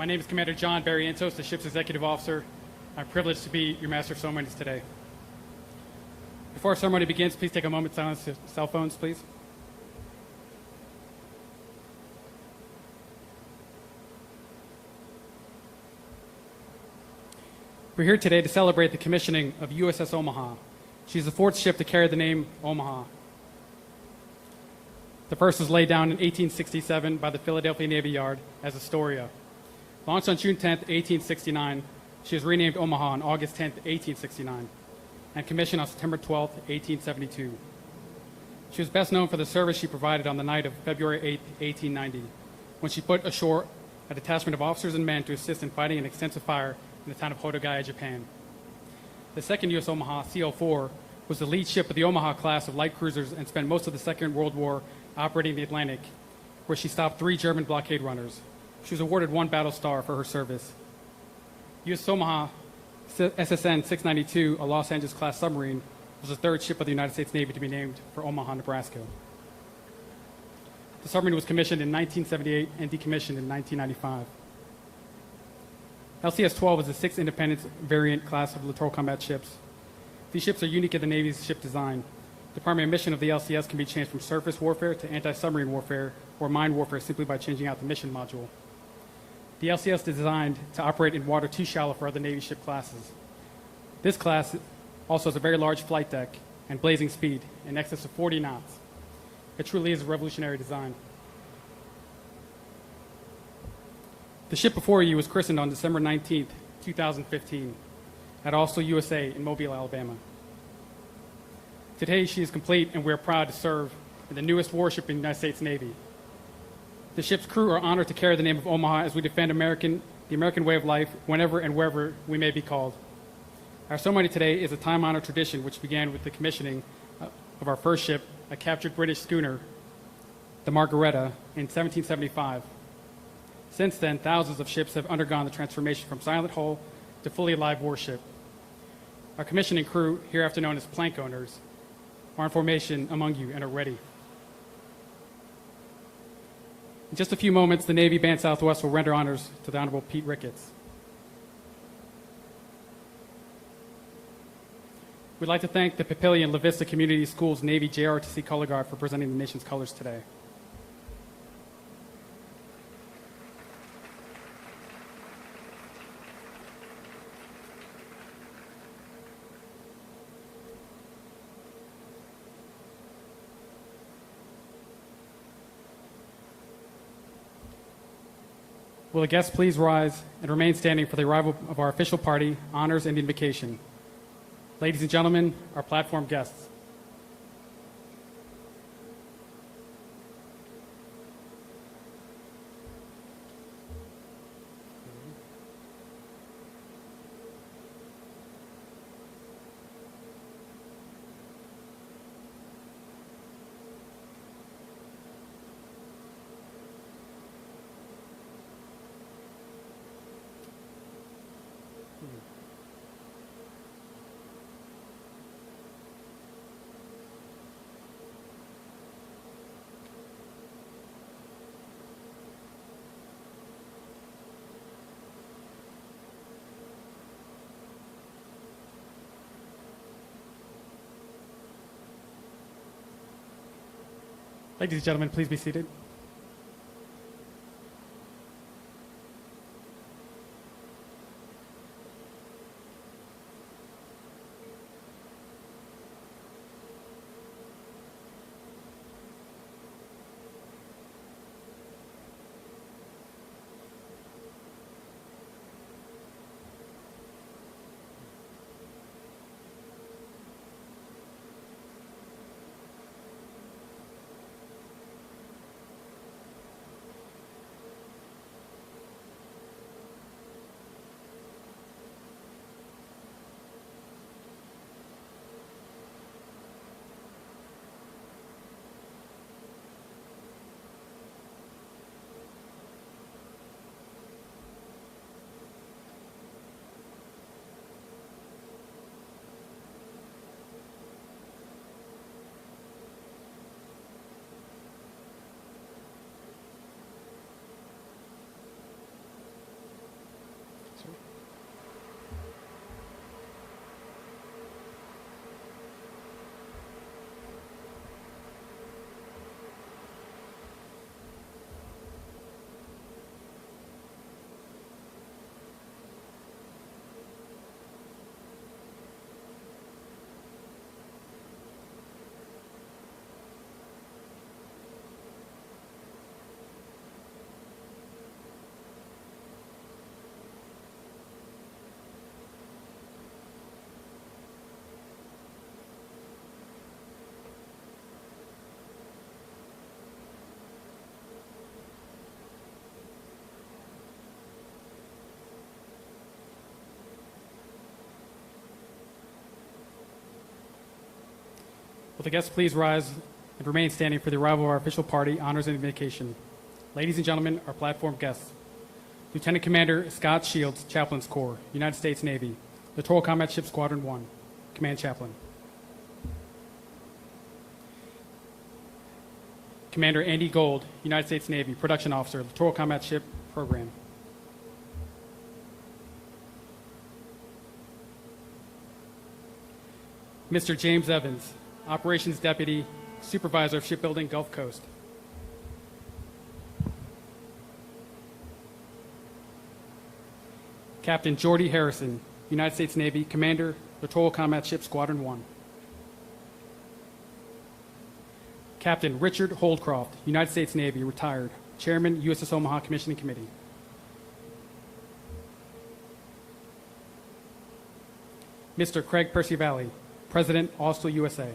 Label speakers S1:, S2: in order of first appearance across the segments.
S1: My name is Commander John Barrientos, the ship's executive officer. I'm privileged to be your master of ceremonies today. Before our ceremony begins, please take a moment to silence your cell phones, please. We're here today to celebrate the commissioning of USS Omaha. She's the fourth ship to carry the name Omaha. The first was laid down in 1867 by the Philadelphia Navy Yard as Astoria. Launched on June 10, 1869, she was renamed Omaha on August 10, 1869, and commissioned on September 12, 1872. She was best known for the service she provided on the night of February 8, 1890, when she put ashore a detachment of officers and men to assist in fighting an extensive fire in the town of Hodogaya, Japan. The second U.S. Omaha, CO-4, was the lead ship of the Omaha class of light cruisers and spent most of the Second World War operating the Atlantic, where she stopped 3 German blockade runners. She was awarded 1 battle star for her service. U.S. Omaha SSN 692, a Los Angeles-class submarine, was the third ship of the United States Navy to be named for Omaha, Nebraska. The submarine was commissioned in 1978 and decommissioned in 1995. LCS-12 is the 6th Independence variant class of littoral combat ships. These ships are unique in the Navy's ship design. The primary mission of the LCS can be changed from surface warfare to anti-submarine warfare or mine warfare simply by changing out the mission module. The LCS is designed to operate in water too shallow for other Navy ship classes. This class also has a very large flight deck and blazing speed in excess of 40 knots. It truly is a revolutionary design. The ship before you was christened on December 19, 2015, at Austal USA in Mobile, Alabama. Today she is complete and we are proud to serve in the newest warship in the United States Navy. The ship's crew are honored to carry the name of Omaha as we defend the American way of life whenever and wherever we may be called. Our ceremony today is a time-honored tradition which began with the commissioning of our first ship, a captured British schooner, the Margaretta, in 1775. Since then, thousands of ships have undergone the transformation from silent hull to fully alive warship. Our commissioning crew, hereafter known as plank owners, are in formation among you and are ready. In just a few moments, the Navy Band Southwest will render honors to the Honorable Pete Ricketts. We'd like to thank the Papillion La Vista Community Schools Navy JROTC Color Guard for presenting the nation's colors today. Will the guests please rise and remain standing for the arrival of our official party, honors, and invocation. Ladies and gentlemen, our platform guests. Ladies and gentlemen, please be seated. Will the guests please rise and remain standing for the arrival of our official party, honors, and invocation. Ladies and gentlemen, our platform guests. Lieutenant Commander Scott Shields, Chaplain's Corps, United States Navy, Littoral Combat Ship Squadron 1, Command Chaplain. Commander Andy Gold, United States Navy, Production Officer, Littoral Combat Ship Program. Mr. James Evans, Operations Deputy, Supervisor of Shipbuilding, Gulf Coast. Captain Jordy Harrison, United States Navy, Commander, Littoral Combat Ship Squadron 1. Captain Richard Holdcroft, United States Navy, retired, Chairman, USS Omaha Commissioning Committee. Mr. Craig Percivalli, President, Austal USA.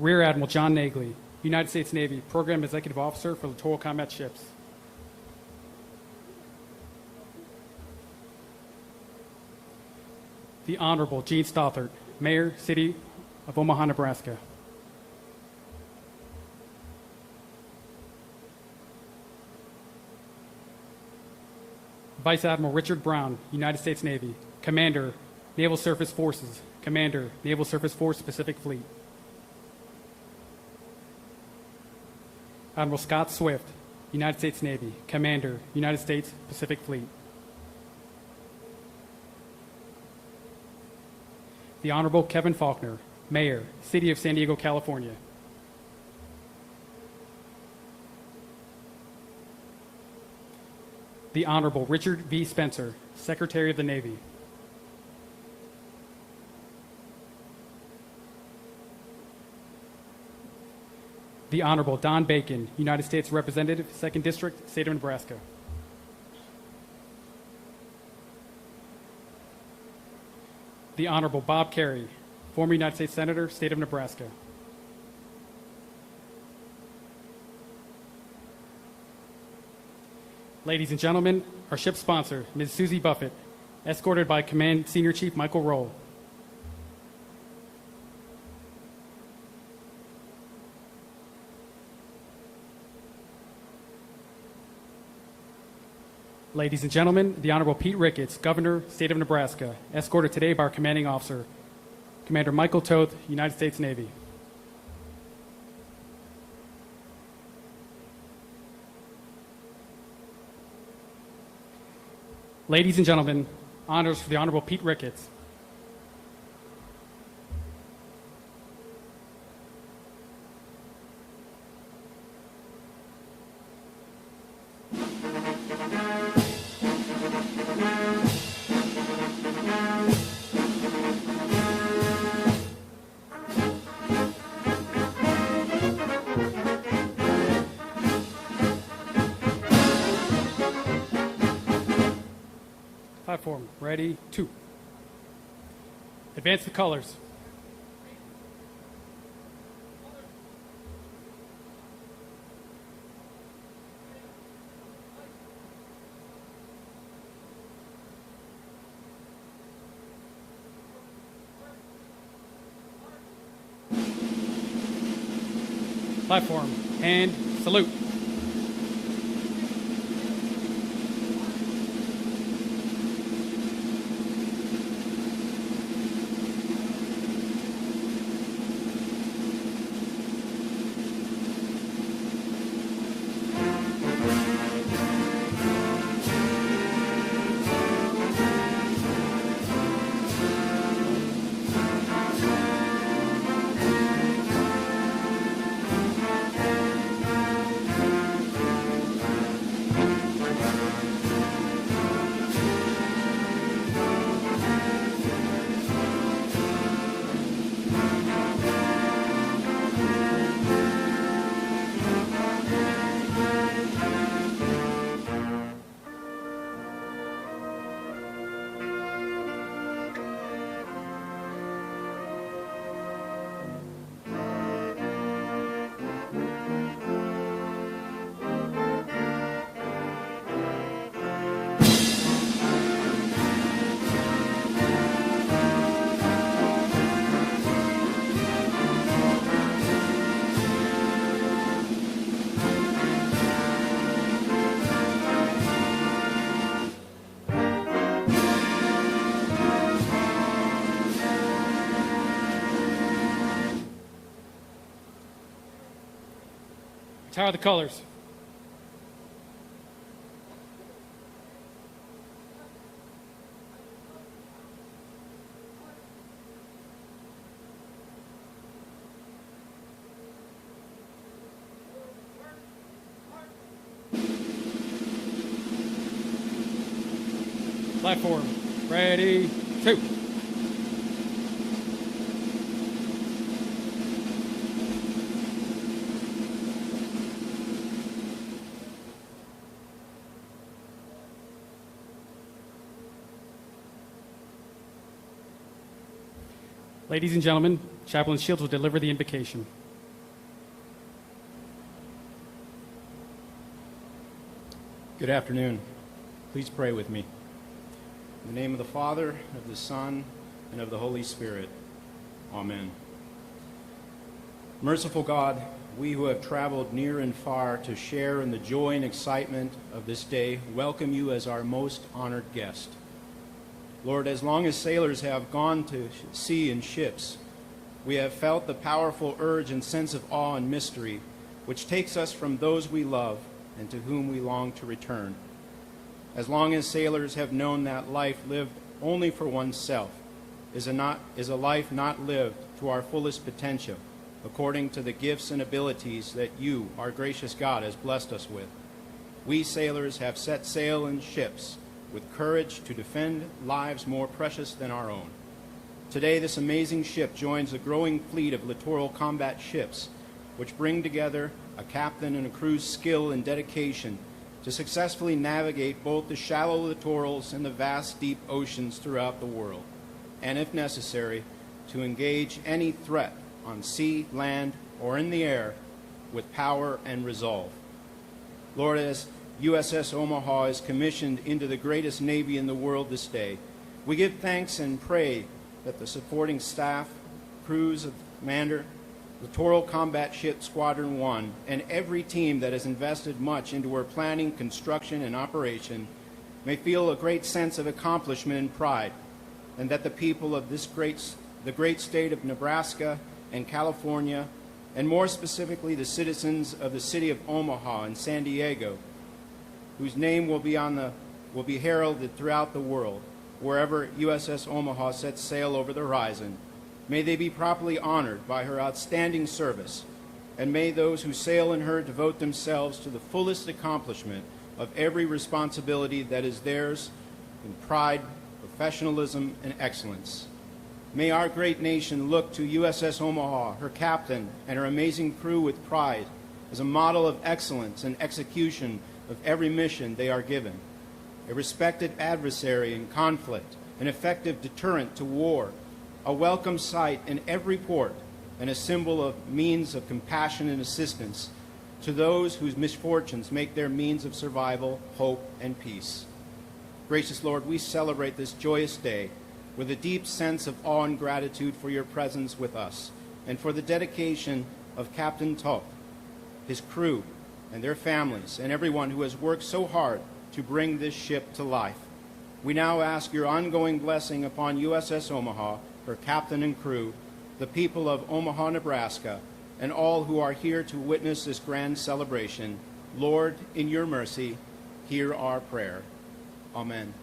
S1: Rear Admiral John Nagley, United States Navy, Program Executive Officer for Littoral Combat Ships. The Honorable Gene Stothert, Mayor, City of Omaha, Nebraska. Vice Admiral Richard Brown, United States Navy, Commander, Naval Surface Forces, Commander, Naval Surface Force Pacific Fleet. Admiral Scott Swift, United States Navy, Commander, United States Pacific Fleet. The Honorable Kevin Faulconer, Mayor, City of San Diego, California. The Honorable Richard V. Spencer, Secretary of the Navy. The Honorable Don Bacon, United States Representative, 2nd District, State of Nebraska. The Honorable Bob Kerrey, former United States Senator, State of Nebraska. Ladies and gentlemen, our ship sponsor, Ms. Susie Buffett, escorted by Command Senior Chief Michael Roll. Ladies and gentlemen, the Honorable Pete Ricketts, Governor, State of Nebraska, escorted today by our commanding officer, Commander Michael Toth, United States Navy. Ladies and gentlemen, honors for the Honorable Pete Ricketts. Platform, ready, 2. Advance the colors. Platform, and salute. Tower the colors. Platform. Ready, two. Ladies and gentlemen, Chaplain Shields will deliver the invocation.
S2: Good afternoon. Please pray with me. In the name of the Father, of the Son, and of the Holy Spirit. Amen. Merciful God, we who have traveled near and far to share in the joy and excitement of this day welcome you as our most honored guest. Lord, as long as sailors have gone to sea in ships, we have felt the powerful urge and sense of awe and mystery which takes us from those we love and to whom we long to return. As long as sailors have known that life lived only for oneself is a life not lived to our fullest potential, according to the gifts and abilities that you, our gracious God, has blessed us with. We sailors have set sail in ships with courage to defend lives more precious than our own. Today, this amazing ship joins a growing fleet of littoral combat ships, which bring together a captain and a crew's skill and dedication to successfully navigate both the shallow littorals and the vast deep oceans throughout the world, and if necessary, to engage any threat on sea, land, or in the air with power and resolve. Lord, as USS Omaha is commissioned into the greatest Navy in the world this day, we give thanks and pray that the supporting staff, crews of Commander, Littoral Combat Ship Squadron 1, and every team that has invested much into her planning, construction, and operation may feel a great sense of accomplishment and pride, and that the people of the great state of Nebraska and California, and more specifically the citizens of the city of Omaha and San Diego, whose name will be heralded throughout the world, wherever USS Omaha sets sail over the horizon. May they be properly honored by her outstanding service, and may those who sail in her devote themselves to the fullest accomplishment of every responsibility that is theirs in pride, professionalism, and excellence. May our great nation look to USS Omaha, her captain, and her amazing crew with pride as a model of excellence and execution of every mission they are given, a respected adversary in conflict, an effective deterrent to war, a welcome sight in every port, and a symbol of means of compassion and assistance to those whose misfortunes make their means of survival, hope, and peace. Gracious Lord, we celebrate this joyous day with a deep sense of awe and gratitude for your presence with us and for the dedication of Captain Toth, his crew, and their families, and everyone who has worked so hard to bring this ship to life. We now ask your ongoing blessing upon USS Omaha, her captain and crew, the people of Omaha, Nebraska, and all who are here to witness this grand celebration. Lord, in your mercy, hear our prayer. Amen.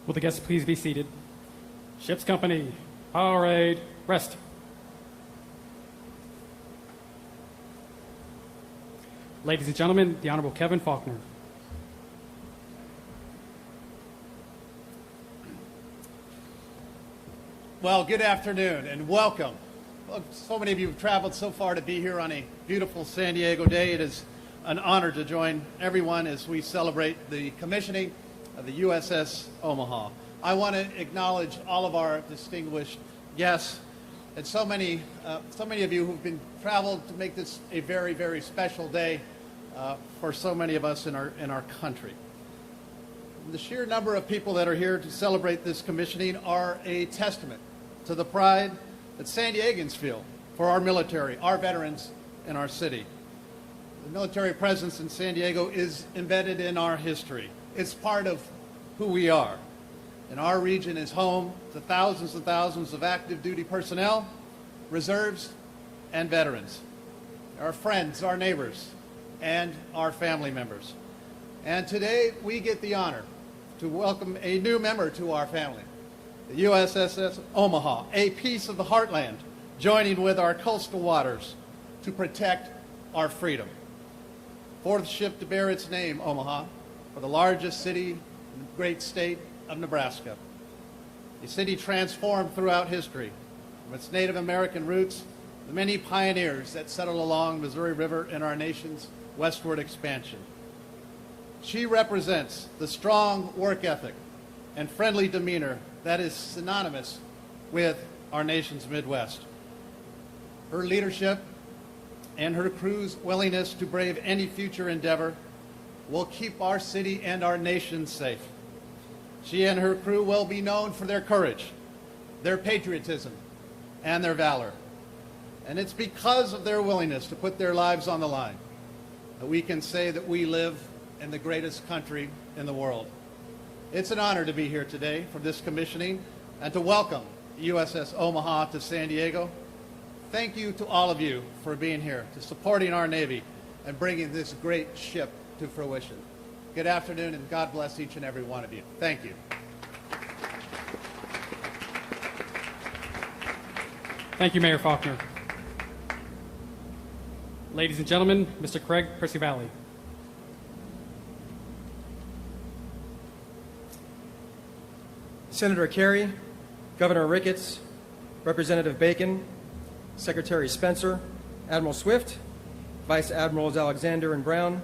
S1: Will the guests please be seated? Ship's company, all right, rest. Ladies and gentlemen, the Honorable Kevin Faulconer.
S3: Well, good afternoon and welcome. Well, so many of you have traveled so far to be here on a beautiful San Diego day. It is an honor to join everyone as we celebrate the commissioning of the USS Omaha. I want to acknowledge all of our distinguished guests and so many of you who've been traveled to make this a very, very special day for so many of us in our country. The sheer number of people that are here to celebrate this commissioning are a testament to the pride that San Diegans feel for our military, our veterans, and our city. The military presence in San Diego is embedded in our history. It's part of who we are. And our region is home to thousands and thousands of active duty personnel, reserves, and veterans, our friends, our neighbors, and our family members. And today we get the honor to welcome a new member to our family, the USS Omaha, a piece of the heartland, joining with our coastal waters to protect our freedom. Fourth ship to bear its name, Omaha, for the largest city in the great state of Nebraska. A city transformed throughout history, from its Native American roots, the many pioneers that settled along Missouri River in our nation's westward expansion. She represents the strong work ethic and friendly demeanor that is synonymous with our nation's Midwest. Her leadership and her crew's willingness to brave any future endeavor will keep our city and our nation safe. She and her crew will be known for their courage, their patriotism, and their valor. And it's because of their willingness to put their lives on the line that we can say that we live in the greatest country in the world. It's an honor to be here today for this commissioning and to welcome USS Omaha to San Diego. Thank you to all of you for being here, to supporting our Navy and bringing this great ship to fruition. Good afternoon, and God bless each and every one of you. Thank you.
S1: Thank you, Mayor Faulconer. Ladies and gentlemen, Mr. Craig Percy-Valley.
S4: Senator Kerry, Governor Ricketts, Representative Bacon, Secretary Spencer, Admiral Swift, Vice Admirals Alexander and Brown,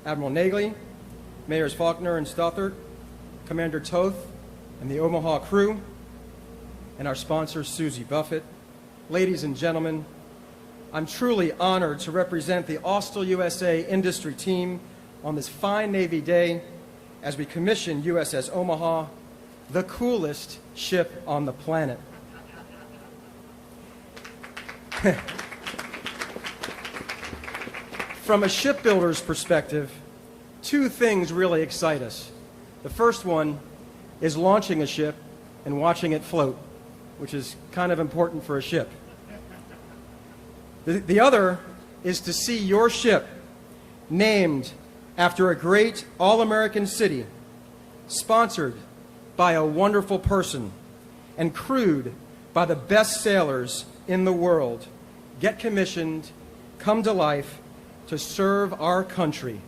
S4: Admiral Nagley, Mayors Faulconer and Stothert, Commander Toth, and the Omaha crew, and our sponsor, Susie Buffett. Ladies and gentlemen, I'm truly honored to represent the Austal USA industry team on this fine Navy day as we commission USS Omaha, the coolest ship on the planet. From a shipbuilder's perspective, two things really excite us. The first one is launching a ship and watching it float, which is kind of important for a ship. The other is to see your ship named after a great all-American city, sponsored by a wonderful person, and crewed by the best sailors in the world, get commissioned, come to life to serve our country.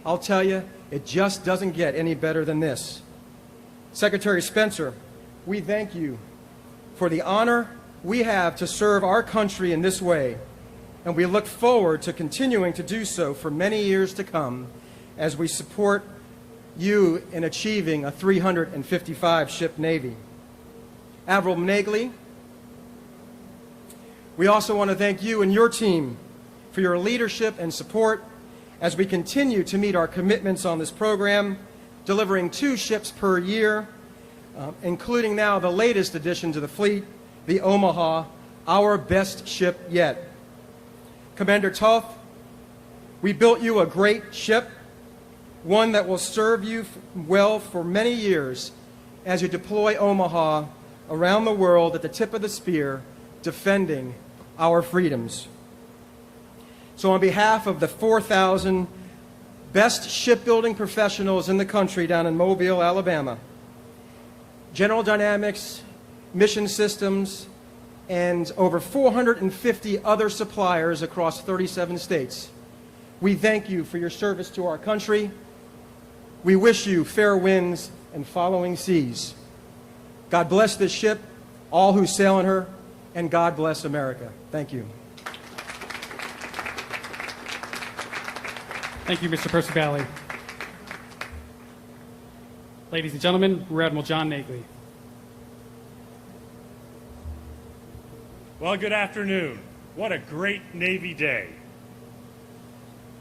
S4: I'll tell you, it just doesn't get any better than this. Secretary Spencer, we thank you for the honor we have to serve our country in this way, and we look forward to continuing to do so for many years to come as we support you in achieving a 355-ship Navy. Admiral Nagley, we also want to thank you and your team for your leadership and support as we continue to meet our commitments on this program, delivering 2 ships per year, including now the latest addition to the fleet, the Omaha, our best ship yet. Commander Toth, we built you a great ship, one that will serve you well for many years as you deploy Omaha around the world at the tip of the spear, defending our freedoms. So on behalf of the 4,000 best shipbuilding professionals in the country down in Mobile, Alabama, General Dynamics, Mission Systems, and over 450 other suppliers across 37 states, we thank you for your service to our country. We wish you fair winds and following seas. God bless this ship, all who sail in her, and God bless America. Thank you.
S1: Thank you, Mr. Percy-Valley. Ladies and gentlemen, Rear Admiral John Nagley.
S5: Well, good afternoon. What a great Navy day.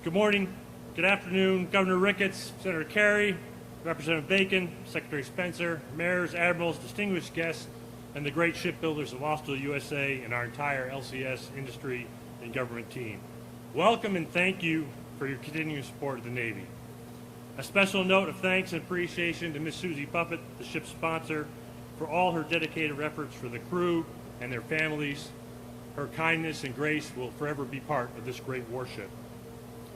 S5: Good morning, good afternoon, Governor Ricketts, Senator Kerry, Representative Bacon, Secretary Spencer, mayors, admirals, distinguished guests, and the great shipbuilders of Austal USA and our entire LCS industry and government team. Welcome and thank you for your continuing support of the Navy. A special note of thanks and appreciation to Ms. Susie Buffett, the ship's sponsor, for all her dedicated efforts for the crew and their families, Her kindness and grace will forever be part of this great warship.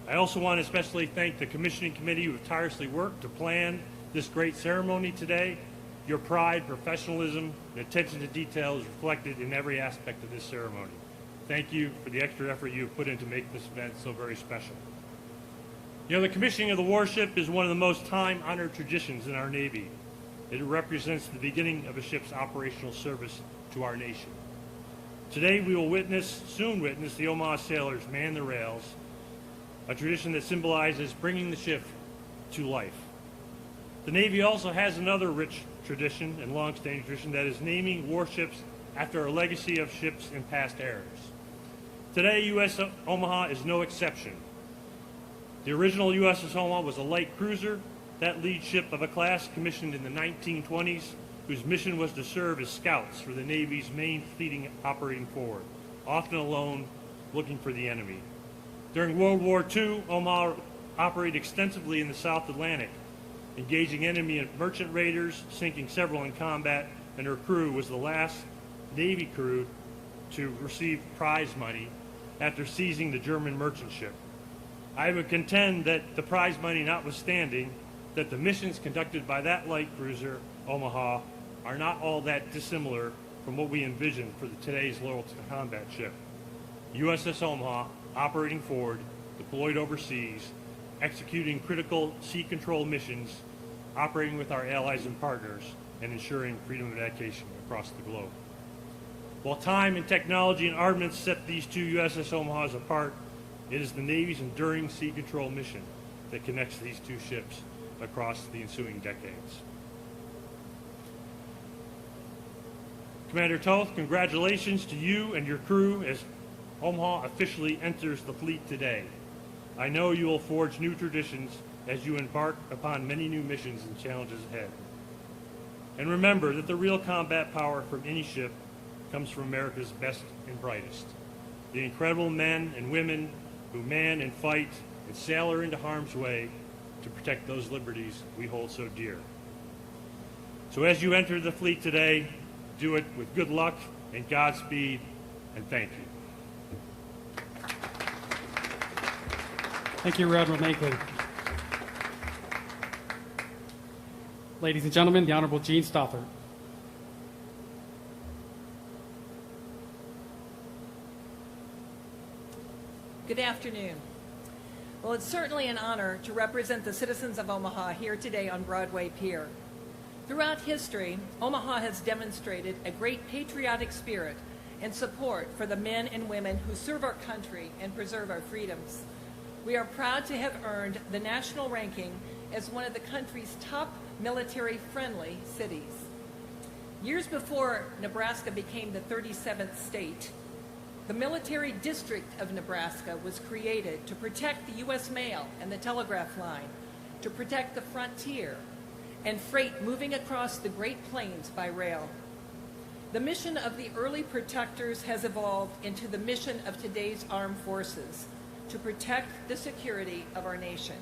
S5: I also want to especially thank the commissioning committee who have tirelessly worked to plan this great ceremony today. Your pride, professionalism, and attention to detail is reflected in every aspect of this ceremony. Thank you for the extra effort you have put in to make this event so very special. You know, the commissioning of the warship is one of the most time-honored traditions in our Navy. It represents the beginning of a ship's operational service to our nation. Today we will soon witness the Omaha sailors man the rails, a tradition that symbolizes bringing the ship to life. The Navy also has another rich tradition and long-standing tradition, that is naming warships after a legacy of ships in past eras. Today, USS Omaha is no exception. The original USS Omaha was a light cruiser, that lead ship of a class commissioned in the 1920s, whose mission was to serve as scouts for the Navy's main fleet operating forward, often alone, looking for the enemy. During World War II, Omaha operated extensively in the South Atlantic, engaging enemy merchant raiders, sinking several in combat, and her crew was the last Navy crew to receive prize money after seizing the German merchant ship. I would contend that the prize money notwithstanding, that the missions conducted by that light cruiser, Omaha, are not all that dissimilar from what we envisioned for today's littoral combat ship. USS Omaha, operating forward, deployed overseas, executing critical sea control missions, operating with our allies and partners, and ensuring freedom of navigation across the globe. While time and technology and armaments set these two USS Omahas apart, it is the Navy's enduring sea control mission that connects these two ships across the ensuing decades. Commander Toth, congratulations to you and your crew as Omaha officially enters the fleet today. I know you will forge new traditions as you embark upon many new missions and challenges ahead. And remember that the real combat power from any ship comes from America's best and brightest. The incredible men and women who man and fight and sail into harm's way to protect those liberties we hold so dear. So as you enter the fleet today, do it with good luck and Godspeed, and thank you.
S1: Thank you, Admiral Nagley. Ladies and gentlemen, the Honorable Gene Stothert.
S6: Good afternoon. Well, it's certainly an honor to represent the citizens of Omaha here today on Broadway Pier. Throughout history, Omaha has demonstrated a great patriotic spirit and support for the men and women who serve our country and preserve our freedoms. We are proud to have earned the national ranking as one of the country's top military-friendly cities. Years before Nebraska became the 37th state, the military district of Nebraska was created to protect the U.S. mail and the telegraph line, to protect the frontier, and freight moving across the Great Plains by rail. The mission of the early protectors has evolved into the mission of today's armed forces, to protect the security of our nation.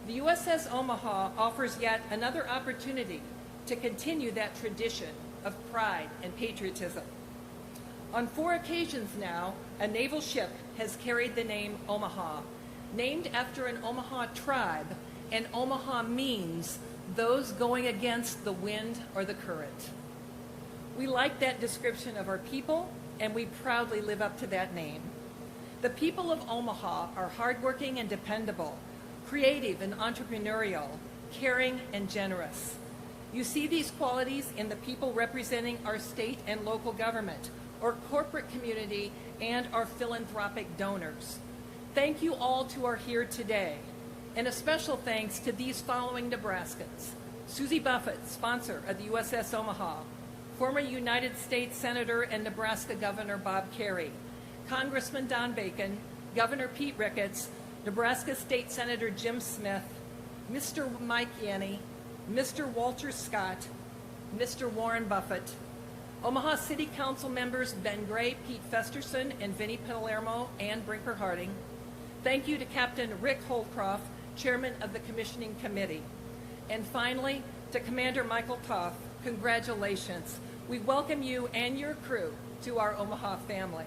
S6: The USS Omaha offers yet another opportunity to continue that tradition of pride and patriotism. On 4 occasions now, a naval ship has carried the name Omaha, named after an Omaha tribe, and Omaha means those going against the wind or the current. We like that description of our people, and we proudly live up to that name. The people of Omaha are hardworking and dependable, creative and entrepreneurial, caring and generous. You see these qualities in the people representing our state and local government, our corporate community, and our philanthropic donors. Thank you all who are here today, and a special thanks to these following Nebraskans: Susie Buffett, sponsor of the USS Omaha; former United States Senator and Nebraska Governor Bob Kerrey; Congressman Don Bacon; Governor Pete Ricketts; Nebraska State Senator Jim Smith; Mr. Mike Yanni; Mr. Walter Scott; Mr. Warren Buffett; Omaha City Council members Ben Gray, Pete Festerson, and Vinnie Palermo, and Brinker Harding. Thank you to Captain Rick Holcroft, Chairman of the Commissioning Committee. And finally, to Commander Michael Toth, congratulations. We welcome you and your crew to our Omaha family.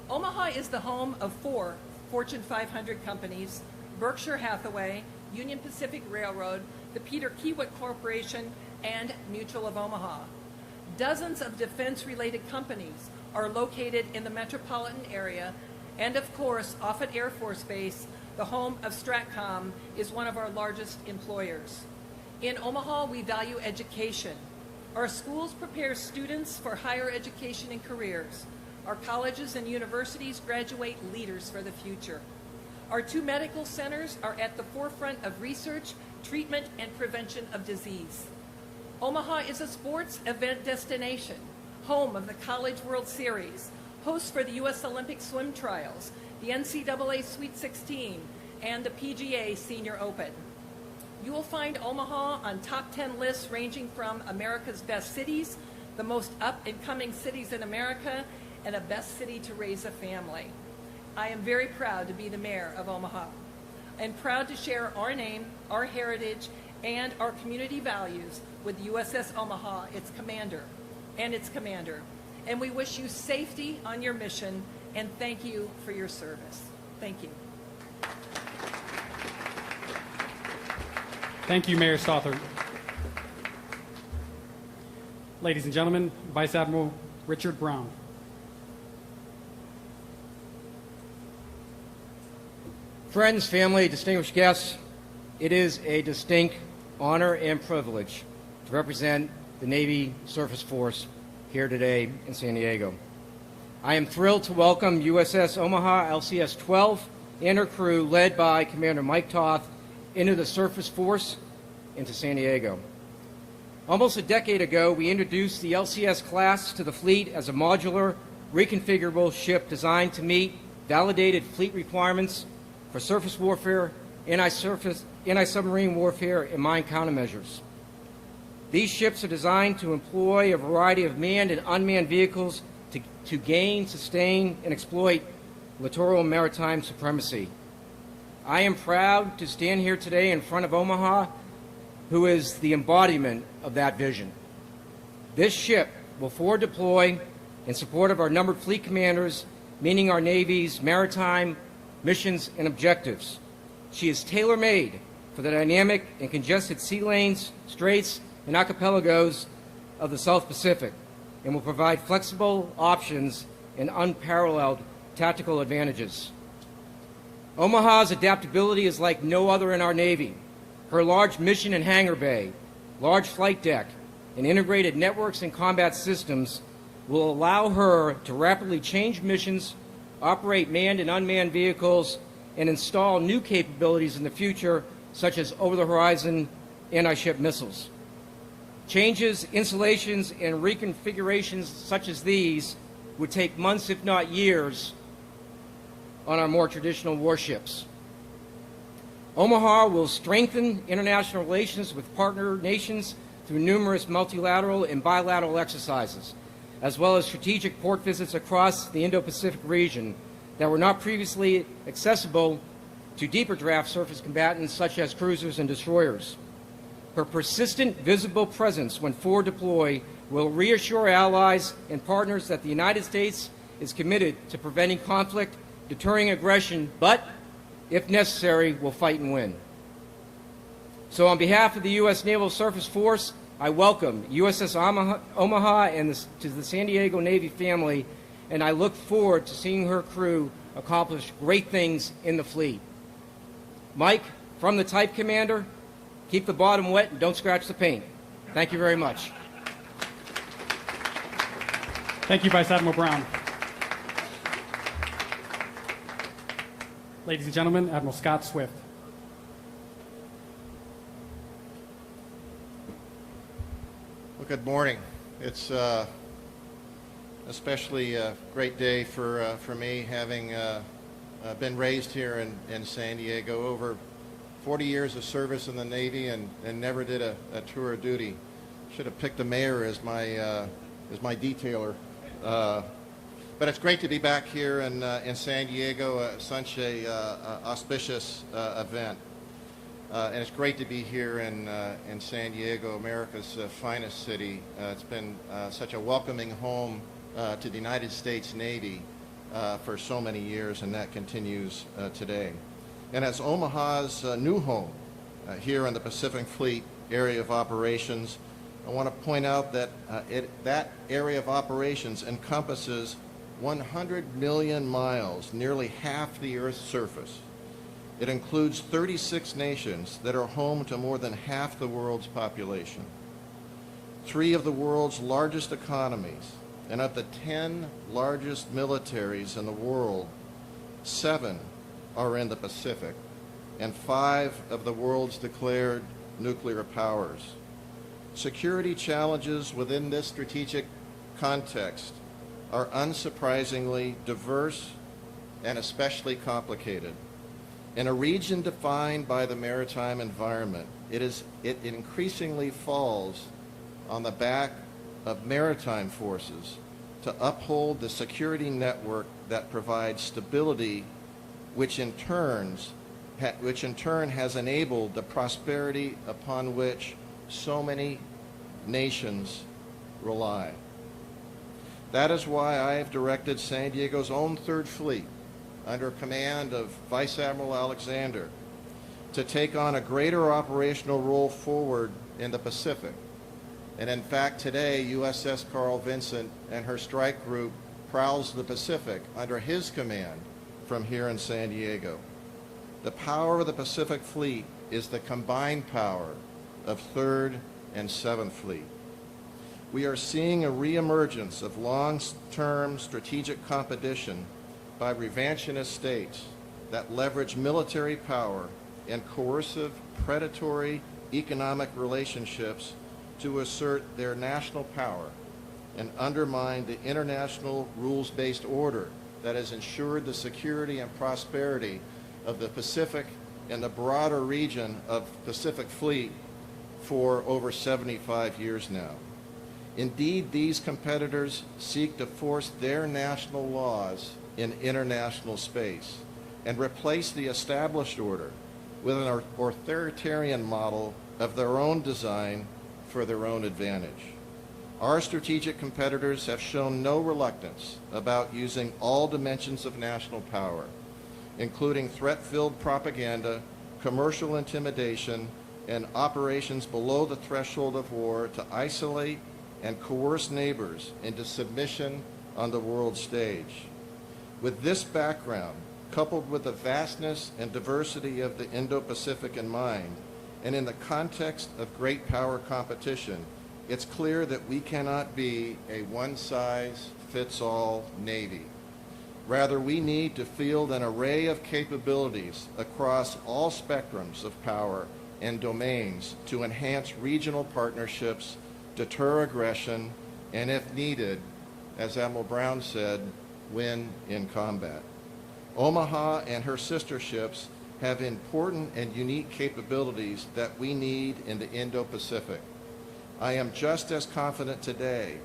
S6: Omaha is the home of 4 Fortune 500 companies: Berkshire Hathaway, Union Pacific Railroad, the Peter Kiewit Corporation, and Mutual of Omaha. Dozens of defense-related companies are located in the metropolitan area, and of course, Offutt Air Force Base, the home of Stratcom, is one of our largest employers. In Omaha, we value education. Our schools prepare students for higher education and careers. Our colleges and universities graduate leaders for the future. Our 2 medical centers are at the forefront of research, treatment, and prevention of disease. Omaha is a sports event destination, home of the College World Series, host for the U.S. Olympic swim trials, the NCAA Sweet 16, and the PGA Senior Open. You will find Omaha on top 10 lists ranging from America's best cities, the most up-and-coming cities in America, and a best city to raise a family. I am very proud to be the mayor of Omaha, and proud to share our name, our heritage, and our community values with USS Omaha, its commander. And we wish you safety on your mission, and thank you for your service. Thank you.
S1: Thank you, Mayor Stothert. Ladies and gentlemen, Vice Admiral Richard Brown.
S7: Friends, family, distinguished guests, it is a distinct honor and privilege to represent the Navy Surface Force here today in San Diego. I am thrilled to welcome USS Omaha LCS 12 and her crew, led by Commander Mike Toth, into the Surface Force into San Diego. Almost a decade ago, we introduced the LCS class to the fleet as a modular, reconfigurable ship designed to meet validated fleet requirements for surface warfare, anti-submarine warfare, and mine countermeasures. These ships are designed to employ a variety of manned and unmanned vehicles to gain, sustain, and exploit littoral maritime supremacy. I am proud to stand here today in front of Omaha, who is the embodiment of that vision. This ship will forward deploy in support of our numbered fleet commanders, meeting our Navy's maritime missions and objectives. She is tailor-made for the dynamic and congested sea lanes, straits, and archipelagos of the South Pacific, and will provide flexible options and unparalleled tactical advantages. Omaha's adaptability is like no other in our Navy. Her large mission and hangar bay, large flight deck, and integrated networks and combat systems will allow her to rapidly change missions, operate manned and unmanned vehicles, and install new capabilities in the future, such as over-the-horizon anti-ship missiles. Changes, installations, and reconfigurations such as these would take months, if not years, on our more traditional warships. Omaha will strengthen international relations with partner nations through numerous multilateral and bilateral exercises, as well as strategic port visits across the Indo-Pacific region that were not previously accessible to deeper draft surface combatants such as cruisers and destroyers. Her persistent, visible presence when forward deployed will reassure allies and partners that the United States is committed to preventing conflict, deterring aggression, but, if necessary, will fight and win. So on behalf of the U.S. Naval Surface Force, I welcome USS Omaha and to the San Diego Navy family, and I look forward to seeing her crew accomplish great things in the fleet. Mike, from the Type Commander, keep the bottom wet and don't scratch the paint. Thank you very much.
S1: Thank you, Vice Admiral Brown. Ladies and gentlemen, Admiral Scott Swift.
S8: Well, good morning. It's especially a great day for me, having been raised here in San Diego. Over 40 years of service in the Navy, and never did a tour of duty. Should have picked the mayor as my detailer. But it's great to be back here in San Diego, such a auspicious event. And it's great to be here in San Diego, America's finest city. It's been such a welcoming home to the United States Navy for so many years, and that continues today. And as Omaha's new home here in the Pacific Fleet area of operations, I want to point out that that area of operations encompasses 100 million miles, nearly half the Earth's surface. It includes 36 nations that are home to more than half the world's population, 3 of the world's largest economies, and of the 10 largest militaries in the world, 7 are in the Pacific, and 5 of the world's declared nuclear powers. Security challenges within this strategic context are unsurprisingly diverse and especially complicated. In a region defined by the maritime environment, it increasingly falls on the back of maritime forces to uphold the security network that provides stability, which in turn has enabled the prosperity upon which so many nations rely. That is why I have directed San Diego's own Third Fleet, under command of Vice Admiral Alexander, to take on a greater operational role forward in the Pacific. And in fact, today, USS Carl Vinson and her strike group prowls the Pacific under his command from here in San Diego. The power of the Pacific Fleet is the combined power of Third and Seventh Fleet. We are seeing a reemergence of long-term strategic competition by revanchist states that leverage military power and coercive, predatory economic relationships to assert their national power and undermine the international rules-based order that has ensured the security and prosperity of the Pacific and the broader region of Pacific Fleet for over 75 years now. Indeed, these competitors seek to force their national laws in international space and replace the established order with an authoritarian model of their own design for their own advantage. Our strategic competitors have shown no reluctance about using all dimensions of national power, including threat-filled propaganda, commercial intimidation, and operations below the threshold of war to isolate and coerce neighbors into submission on the world stage. With this background, coupled with the vastness and diversity of the Indo-Pacific in mind, and in the context of great power competition, it's clear that we cannot be a one-size-fits-all Navy. Rather, we need to field an array of capabilities across all spectrums of power and domains to enhance regional partnerships, deter aggression, and if needed, as Admiral Brown said, win in combat. Omaha and her sister ships have important and unique capabilities that we need in the Indo-Pacific. I am just as confident today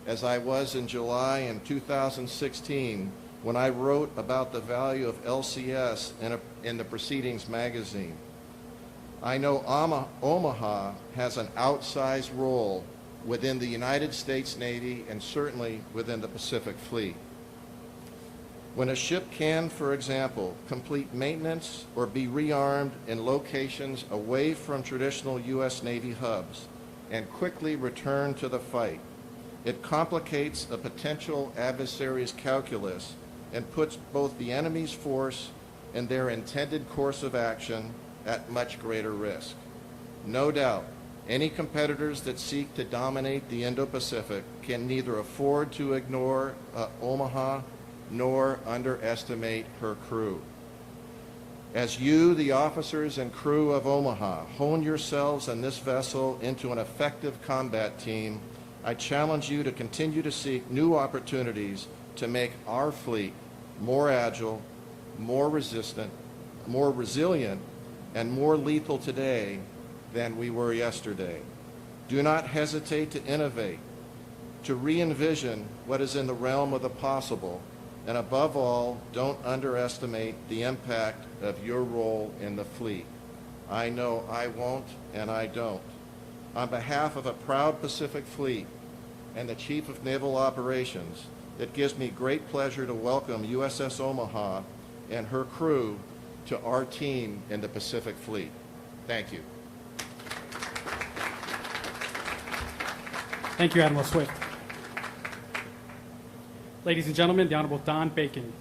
S8: as I was in July in 2016 when I wrote about the value of LCS in the Proceedings magazine. I know Omaha has an outsized role within the United States Navy and certainly within the Pacific Fleet. When a ship can, for example, complete maintenance or be rearmed in locations away from traditional U.S. Navy hubs and quickly return to the fight, it complicates a potential adversary's calculus and puts both the enemy's force and their intended course of action at much greater risk. No doubt, any competitors that seek to dominate the Indo-Pacific can neither afford to ignore Omaha nor underestimate her crew. As you, the officers and crew of Omaha, hone yourselves and this vessel into an effective combat team, I challenge you to continue to seek new opportunities to make our fleet more agile, more resistant, more resilient, and more lethal today than we were yesterday. Do not hesitate to innovate, to re-envision what is in the realm of the possible, and above all, don't underestimate the impact of your role in the fleet. I know I won't, and I don't. On behalf of a proud Pacific Fleet and the Chief of Naval Operations, it gives me great pleasure to welcome USS Omaha and her crew to our team in the Pacific Fleet. Thank you.
S1: Thank you, Admiral Swift. Ladies and gentlemen, the Honorable Don Bacon.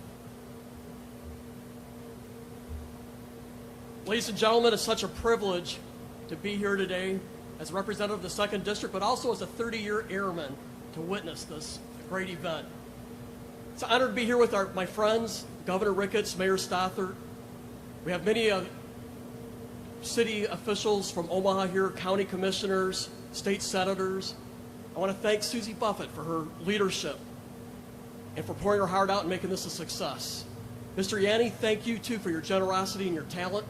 S9: Ladies and gentlemen, it's such a privilege to be here today as a representative of the 2nd District, but also as a 30-year airman to witness this great event. It's an honor to be here with my friends, Governor Ricketts, Mayor Stothert. We have many city officials from Omaha here, county commissioners, state senators. I want to thank Susie Buffett for her leadership and for pouring her heart out and making this a success. Mr. Yanni, thank you too for your generosity and your talent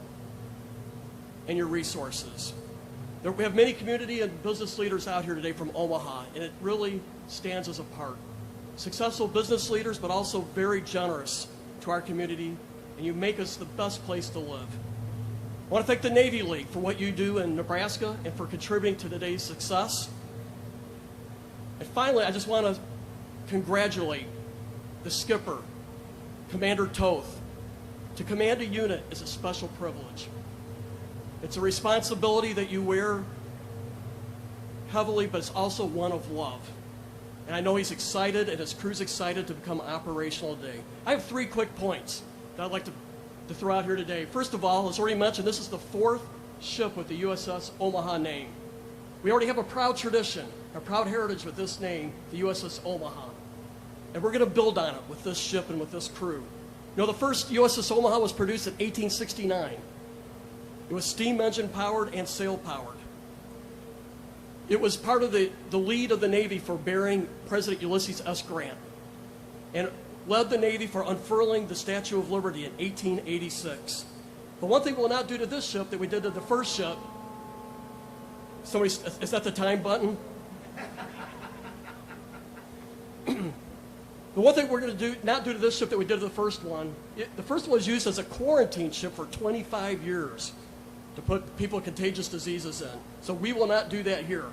S9: and your resources. We have many community and business leaders out here today from Omaha, and it really stands us apart. Successful business leaders, but also very generous to our community, and you make us the best place to live. I want to thank the Navy League for what you do in Nebraska and for contributing to today's success. And finally, I just want to congratulate the skipper, Commander Toth. To command a unit is a special privilege. It's a responsibility that you wear heavily, but it's also one of love. And I know he's excited and his crew's excited to become operational today. I have 3 quick points that I'd like to throw out here today. First of all, as already mentioned, this is the 4th ship with the USS Omaha name. We already have a proud tradition, a proud heritage with this name, the USS Omaha. And we're going to build on it with this ship and with this crew. You know, the first USS Omaha was produced in 1869. It was steam engine powered and sail powered. It was part of the lead of the Navy for bearing President Ulysses S. Grant, and led the Navy for unfurling the Statue of Liberty in 1886. But one thing we'll not do to this ship that we did to the first ship, is that the time button? The one thing we're going to not do to this ship that we did to the first one, the first one was used as a quarantine ship for 25 years to put people with contagious diseases in. So we will not do that here.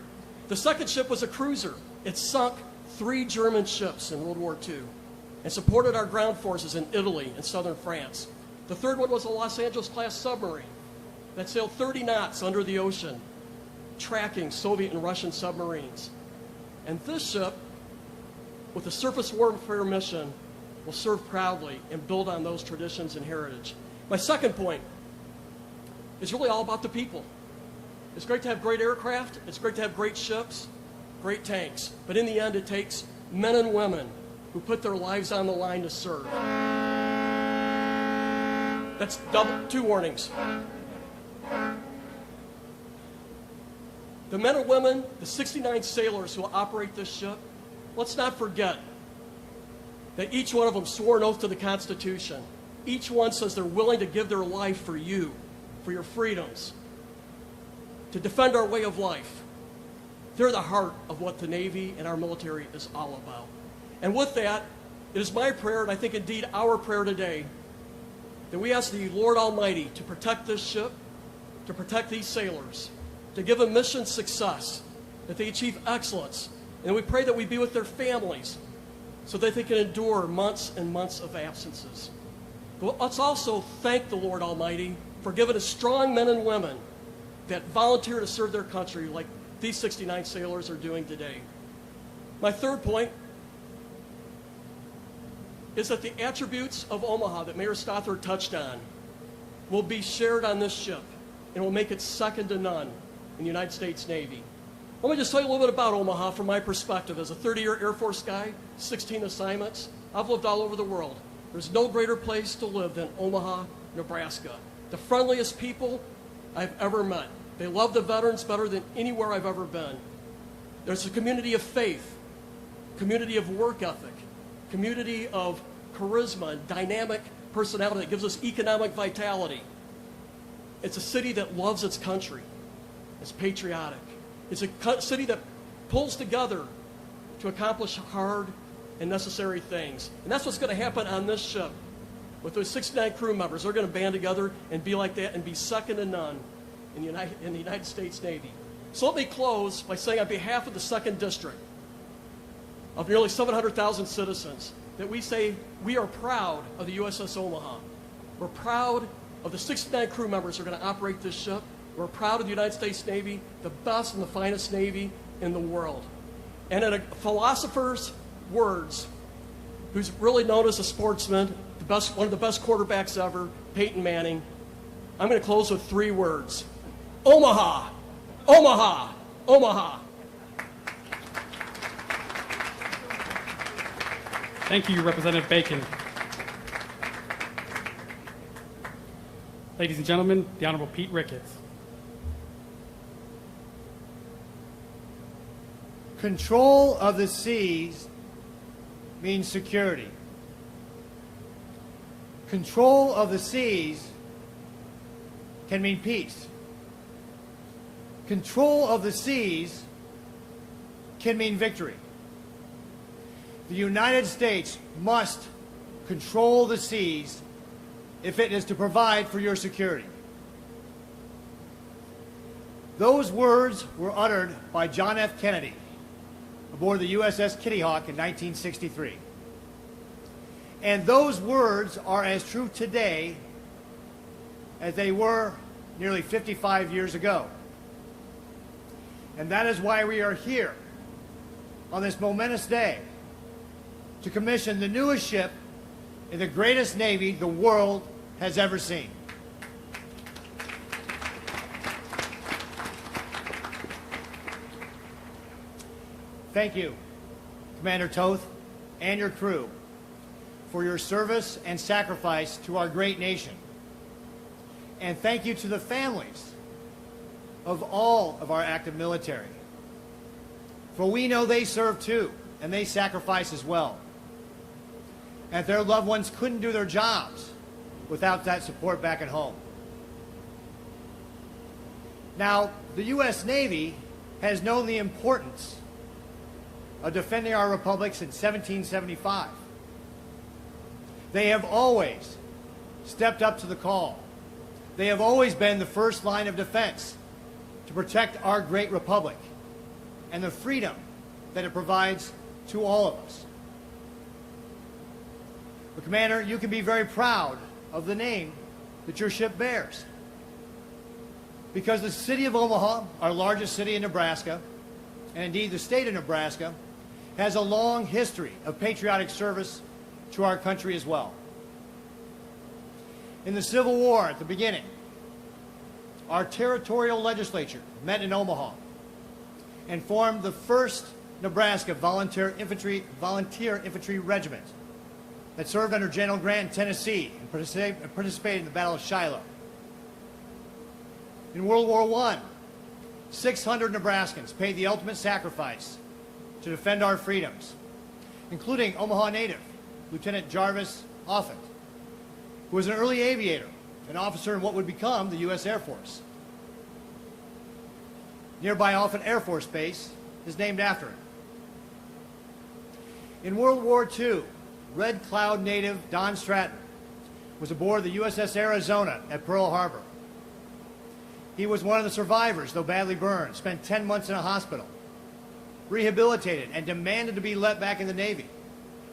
S9: The second ship was a cruiser. It sunk 3 German ships in World War II and supported our ground forces in Italy and southern France. The third one was a Los Angeles-class submarine that sailed 30 knots under the ocean, tracking Soviet and Russian submarines. And this ship, with a surface warfare mission, will serve proudly and build on those traditions and heritage. My second point is really all about the people. It's great to have great aircraft. It's great to have great ships, great tanks. But in the end, it takes men and women who put their lives on the line to serve. That's 2 warnings. The men and women, the 69 sailors who will operate this ship, let's not forget that each one of them swore an oath to the Constitution. Each one says they're willing to give their life for you, for your freedoms, to defend our way of life. They're the heart of what the Navy and our military is all about. And with that, it is my prayer, and I think indeed our prayer today, that we ask the Lord Almighty to protect this ship, to protect these sailors, to give them mission success, that they achieve excellence. And we pray that we be with their families so that they can endure months and months of absences. But let's also thank the Lord Almighty for giving us strong men and women that volunteer to serve their country like these 69 sailors are doing today. My third point is that the attributes of Omaha that Mayor Stothert touched on will be shared on this ship and will make it second to none in the United States Navy. Let me just tell you a little bit about Omaha from my perspective. As a 30-year Air Force guy, 16 assignments, I've lived all over the world. There's no greater place to live than Omaha, Nebraska. The friendliest people I've ever met. They love the veterans better than anywhere I've ever been. There's a community of faith, community of work ethic, community of charisma and dynamic personality that gives us economic vitality. It's a city that loves its country. It's patriotic. It's a city that pulls together to accomplish hard and necessary things. And that's what's going to happen on this ship. With those 69 crew members, they're going to band together and be like that and be second to none in the United States Navy. So let me close by saying on behalf of the 2nd District, of nearly 700,000 citizens that we say we are proud of the USS Omaha. We're proud of the 69 crew members who are going to operate this ship. We're proud of the United States Navy, the best and the finest Navy in the world. And in a philosopher's words, who's really known as a sportsman, one of the best quarterbacks ever, Peyton Manning, I'm going to close with 3 words. Omaha! Omaha! Omaha!
S1: Thank you, Representative Bacon. Ladies and gentlemen, the Honorable Pete Ricketts.
S10: Control of the seas means security. Control of the seas can mean peace. Control of the seas can mean victory. The United States must control the seas if it is to provide for your security. Those words were uttered by John F. Kennedy aboard the USS Kitty Hawk in 1963. And those words are as true today as they were nearly 55 years ago. And that is why we are here on this momentous day to commission the newest ship in the greatest Navy the world has ever seen. Thank you, Commander Toth and your crew, for your service and sacrifice to our great nation. And thank you to the families of all of our active military. For we know they serve too, and they sacrifice as well. And their loved ones couldn't do their jobs without that support back at home. Now, the U.S. Navy has known the importance of defending our republic since 1775. They have always stepped up to the call. They have always been the first line of defense to protect our great republic and the freedom that it provides to all of us. But Commander, you can be very proud of the name that your ship bears, because the city of Omaha, our largest city in Nebraska, and indeed the state of Nebraska, has a long history of patriotic service to our country as well. In the Civil War at the beginning, our territorial legislature met in Omaha and formed the first Nebraska Volunteer Infantry Regiment that served under General Grant in Tennessee and participated in the Battle of Shiloh. In World War I, 600 Nebraskans paid the ultimate sacrifice to defend our freedoms, including Omaha native Lieutenant Jarvis Offutt, who was an early aviator, an officer in what would become the U.S. Air Force. Nearby Offutt Air Force Base is named after him. In World War II, Red Cloud native Don Stratton was aboard the USS Arizona at Pearl Harbor. He was one of the survivors, though badly burned, spent 10 months in a hospital, rehabilitated, and demanded to be let back in the Navy.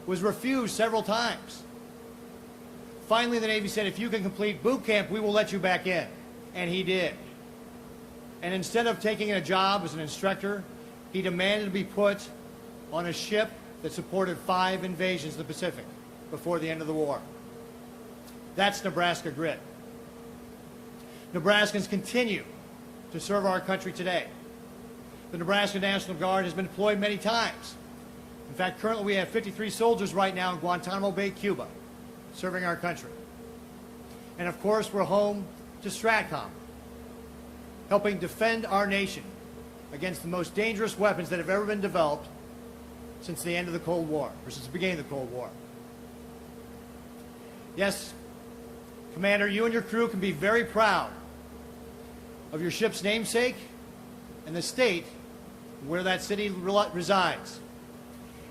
S10: Was refused several times. Finally, the Navy said, if you can complete boot camp, we will let you back in. And he did. And instead of taking a job as an instructor, he demanded to be put on a ship that supported 5 invasions of the Pacific before the end of the war. That's Nebraska grit. Nebraskans continue to serve our country today. The Nebraska National Guard has been deployed many times. In fact, currently we have 53 soldiers right now in Guantanamo Bay, Cuba, serving our country. And of course, we're home to STRATCOM, helping defend our nation against the most dangerous weapons that have ever been developed since the end of the Cold War, or since the beginning of the Cold War. Yes, Commander, you and your crew can be very proud of your ship's namesake and the state where that city resides.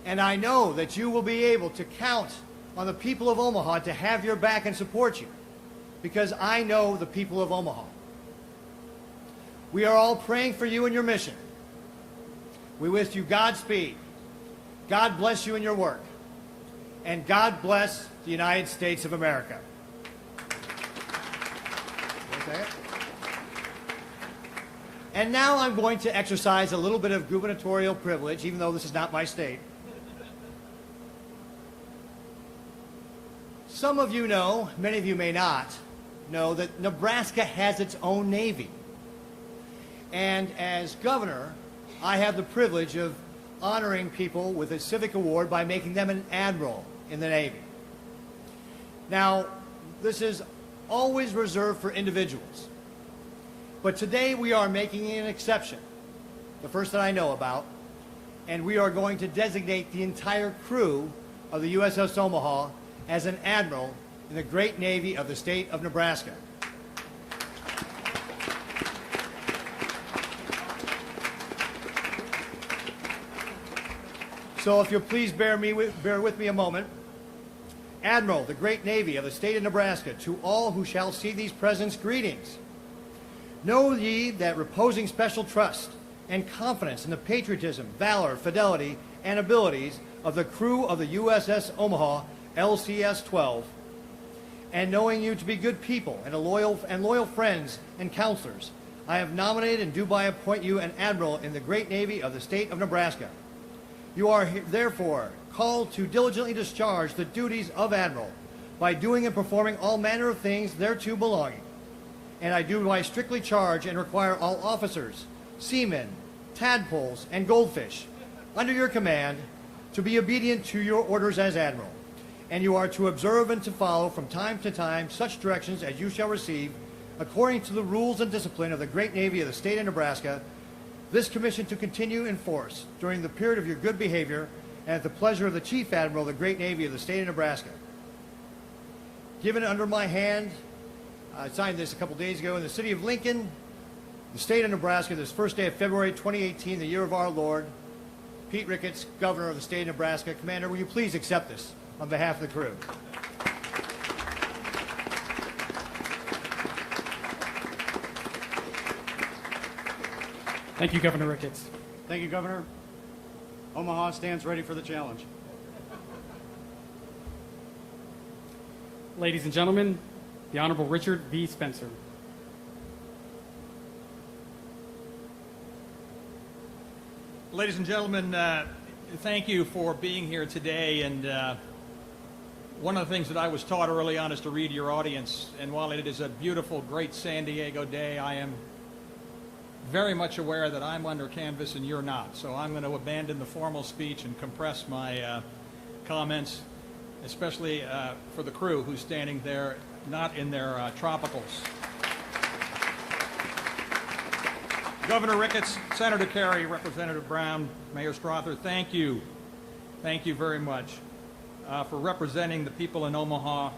S10: And I know that you will be able to count on the people of Omaha to have your back and support you, because I know the people of Omaha. We are all praying for you and your mission. We wish you Godspeed, God bless you in your work. And God bless the United States of America. Okay. And now I'm going to exercise a little bit of gubernatorial privilege, even though this is not my state. Some of you know, many of you may not, know that Nebraska has its own Navy. And as governor, I have the privilege of honoring people with a civic award by making them an admiral in the Navy. Now, this is always reserved for individuals. But today we are making an exception, the first that I know about, and we are going to designate the entire crew of the USS Omaha as an admiral in the great Navy of the state of Nebraska. So if you'll please bear with me a moment. Admiral, the great Navy of the state of Nebraska, to all who shall see these presents, greetings. Know ye that reposing special trust and confidence in the patriotism, valor, fidelity, and abilities of the crew of the USS Omaha, LCS 12, and knowing you to be good people and loyal friends and counselors, I have nominated and do by appoint you an admiral in the great Navy of the state of Nebraska. You are therefore called to diligently discharge the duties of admiral by doing and performing all manner of things thereto belonging. And I do by strictly charge and require all officers, seamen, tadpoles, and goldfish under your command to be obedient to your orders as admiral. And you are to observe and to follow from time to time such directions as you shall receive according to the rules and discipline of the great Navy of the state of Nebraska, this commission to continue in force during the period of your good behavior and at the pleasure of the Chief Admiral of the great Navy of the state of Nebraska. Given under my hand, I signed this a couple days ago in the city of Lincoln, the state of Nebraska, this first day of February 2018, the year of our Lord. Pete Ricketts, governor of the state of Nebraska. Commander, will you please accept this on behalf of the crew?
S1: Thank you, Governor Ricketts.
S11: Thank you, Governor. Omaha stands ready for the challenge.
S1: Ladies and gentlemen, the Honorable Richard V. Spencer.
S12: Ladies and gentlemen, thank you for being here today. And one of the things that I was taught early on is to read your audience. And while it is a beautiful, great San Diego day, I am very much aware that I'm under canvas and you're not. So I'm going to abandon the formal speech and compress my comments, especially for the crew who's standing there not in their tropicals. Governor Ricketts, Senator Kerry, Representative Brown, Mayor Strother, thank you. Thank you very much for representing the people in Omaha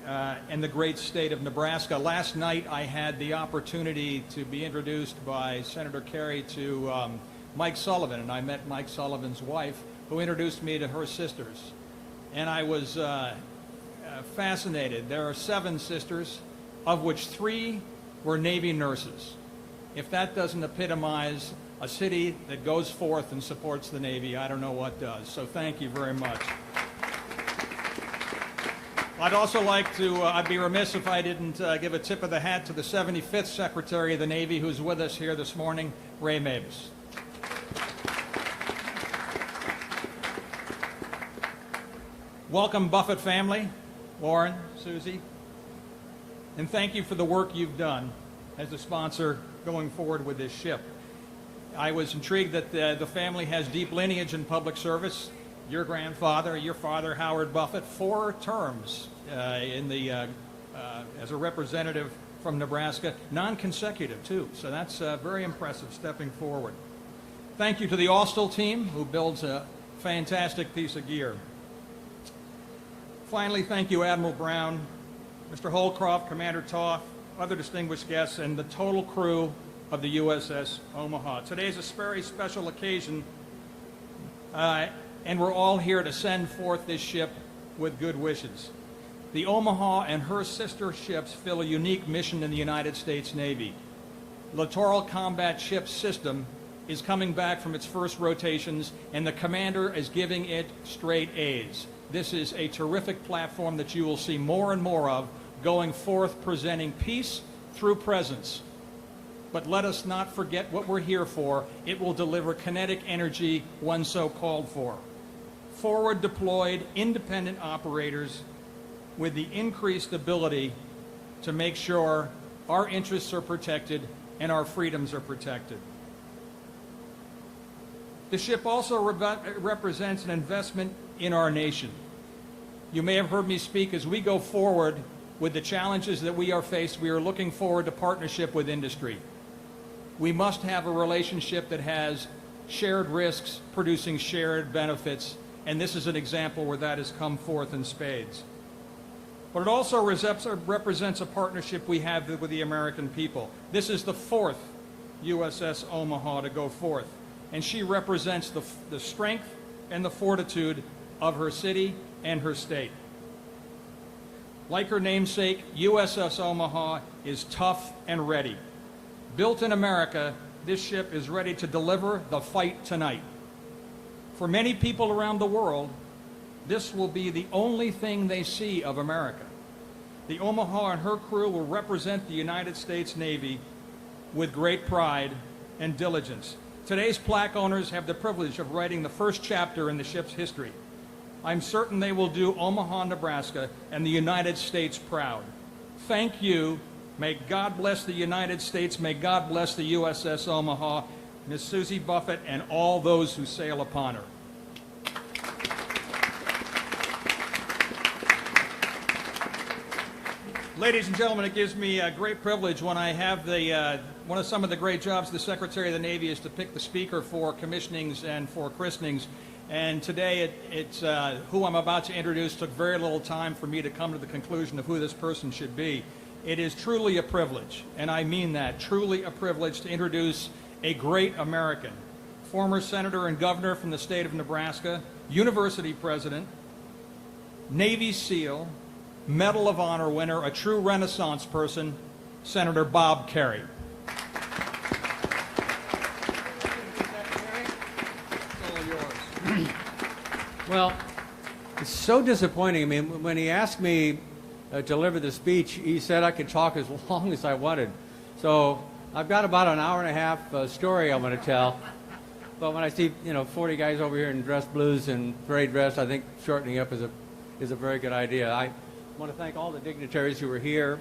S12: and the great state of Nebraska. Last night I had the opportunity to be introduced by Senator Kerry to Mike Sullivan, and I met Mike Sullivan's wife, who introduced me to her sisters. And I was fascinated. There are 7 sisters, of which 3 were Navy nurses. If that doesn't epitomize a city that goes forth and supports the Navy, I don't know what does. So thank you very much. I'd also like to, I'd be remiss if I didn't give a tip of the hat to the 75th Secretary of the Navy who's with us here this morning, Ray Mabus. Welcome, Buffett family, Warren, Susie, and thank you for the work you've done as a sponsor going forward with this ship. I was intrigued that the family has deep lineage in public service. Your grandfather, your father, Howard Buffett, 4 terms as a representative from Nebraska, non-consecutive too. So that's very impressive, stepping forward. Thank you to the Austal team, who builds a fantastic piece of gear. Finally, thank you, Admiral Brown, Mr. Holcroft, Commander Toth, other distinguished guests, and the total crew of the USS Omaha. Today is a very special occasion, and we're all here to send forth this ship with good wishes. The Omaha and her sister ships fill a unique mission in the United States Navy. Littoral Combat Ship System is coming back from its first rotations, and the commander is giving it straight A's. This is a terrific platform that you will see more and more of going forth, presenting peace through presence. But let us not forget what we're here for. It will deliver kinetic energy when so called for. Forward deployed, independent operators with the increased ability to make sure our interests are protected and our freedoms are protected. The ship also represents an investment in our nation. You may have heard me speak as we go forward with the challenges that we are faced. We are looking forward to partnership with industry. We must have a relationship that has shared risks producing shared benefits, and this is an example where that has come forth in spades. But it also represents a partnership we have with the American people. This is the 4th USS Omaha to go forth, and she represents the strength and the fortitude of her city and her state. Like her namesake, USS Omaha is tough and ready. Built in America, this ship is ready to deliver the fight tonight. For many people around the world, this will be the only thing they see of America. The Omaha and her crew will represent the United States Navy with great pride and diligence. Today's plaque owners have the privilege of writing the first chapter in the ship's history. I'm certain they will do Omaha, Nebraska, and the United States proud. Thank you. May God bless the United States. May God bless the USS Omaha, Miss Susie Buffett, and all those who sail upon her. Ladies and gentlemen, it gives me a great privilege when I have some of the great jobs of the Secretary of the Navy is to pick the speaker for commissionings and for christenings. And today, it's who I'm about to introduce took very little time for me to come to the conclusion of who this person should be. It is truly a privilege, and I mean that, truly a privilege to introduce a great American, former Senator and Governor from the state of Nebraska, University President, Navy SEAL, Medal of Honor winner, a true Renaissance person, Senator Bob Kerrey.
S13: Well, it's so disappointing. I mean, when he asked me to deliver the speech, he said I could talk as long as I wanted. So I've got about an hour and a half story I want to tell. But when I see 40 guys over here in dress blues and parade dress, I think shortening up is a very good idea. I want to thank all the dignitaries who were here.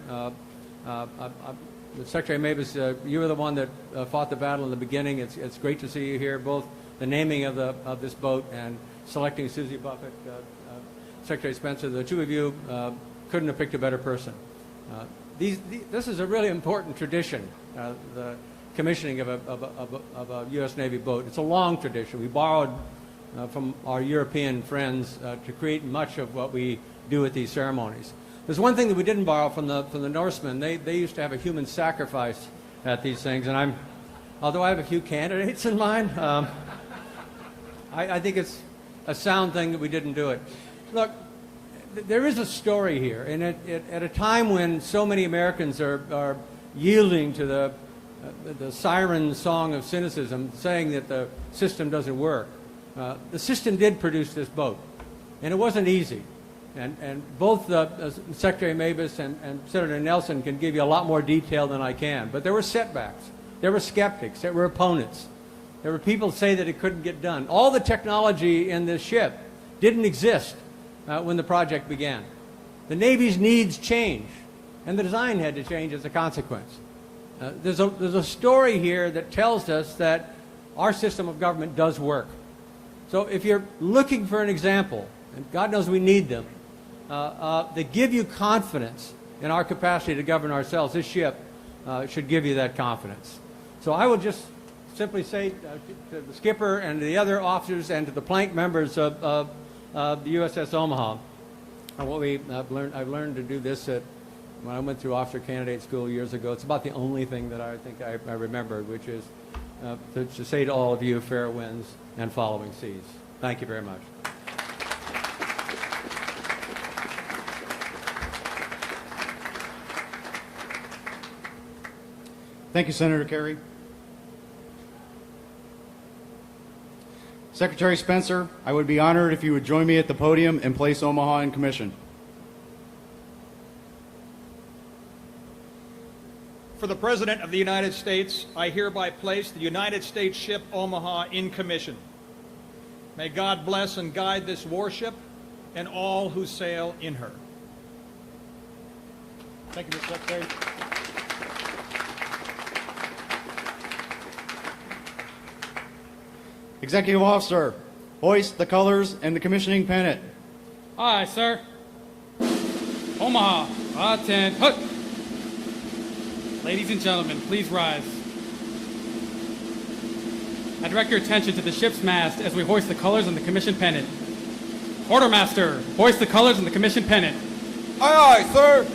S13: Secretary Mavis, you were the one that fought the battle in the beginning. It's great to see you here, both the naming of this boat and selecting Susie Buffett, Secretary Spencer. The two of you couldn't have picked a better person. This is a really important tradition, the commissioning of a U.S. Navy boat. It's a long tradition. We borrowed from our European friends to create much of what we do at these ceremonies. There's one thing that we didn't borrow from the Norsemen. They used to have a human sacrifice at these things, and although I have a few candidates in mind, I think it's a sound thing that we didn't do it. Look, there is a story here, and at a time when so many Americans are yielding to the siren song of cynicism, saying that the system doesn't work, the system did produce this boat, and it wasn't easy. And both Secretary Mavis and Senator Nelson can give you a lot more detail than I can. But there were setbacks. There were skeptics. There were opponents. There were people who say that it couldn't get done. All the technology in this ship didn't exist when the project began. The Navy's needs changed, and the design had to change as a consequence. There's a story here that tells us that our system of government does work. So if you're looking for an example, and God knows we need them, that give you confidence in our capacity to govern ourselves, this ship should give you that confidence. So I will just simply say to the skipper and to the other officers and to the plank members of the USS Omaha, I've learned to do this when I went through officer candidate school years ago. It's about the only thing that I think I remembered, which is to say to all of you, fair winds and following seas. Thank you very much.
S11: Thank you, Senator Kerry. Secretary Spencer, I would be honored if you would join me at the podium and place Omaha in commission.
S12: For the President of the United States, I hereby place the United States ship Omaha in commission. May God bless and guide this warship and all who sail in her.
S11: Thank you, Mr. Secretary. Executive Officer, hoist the colors and the commissioning pennant.
S1: Aye, sir. Omaha, attend. Hut. Ladies and gentlemen, please rise. I direct your attention to the ship's mast as we hoist the colors and the commission pennant. Quartermaster, hoist the colors and the commission pennant.
S11: Aye, aye, sir.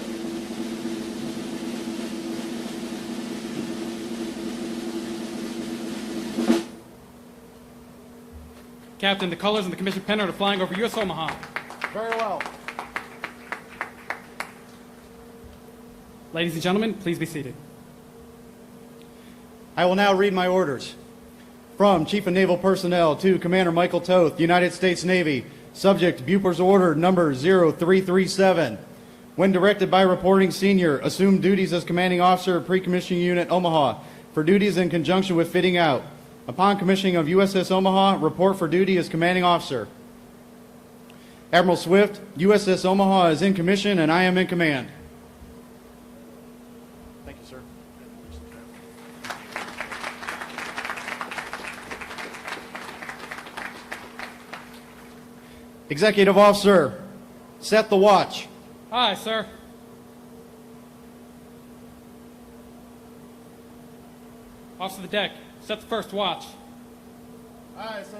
S1: Captain, the colors and the commission pennant are flying over USS Omaha.
S11: Very well.
S1: Ladies and gentlemen, please be seated.
S11: I will now read my orders. From Chief of Naval Personnel to Commander Michael Toth, United States Navy, subject Bupper's Order number 0337. When directed by reporting senior, assume duties as commanding officer of pre-commissioning unit Omaha for duties in conjunction with fitting out. Upon commissioning of USS Omaha, report for duty as commanding officer. Admiral Swift, USS Omaha is in commission and I am in command. Thank you, sir. Executive Officer, set the watch.
S1: Aye, sir. Officer of the deck, set the first watch.
S11: Aye, sir.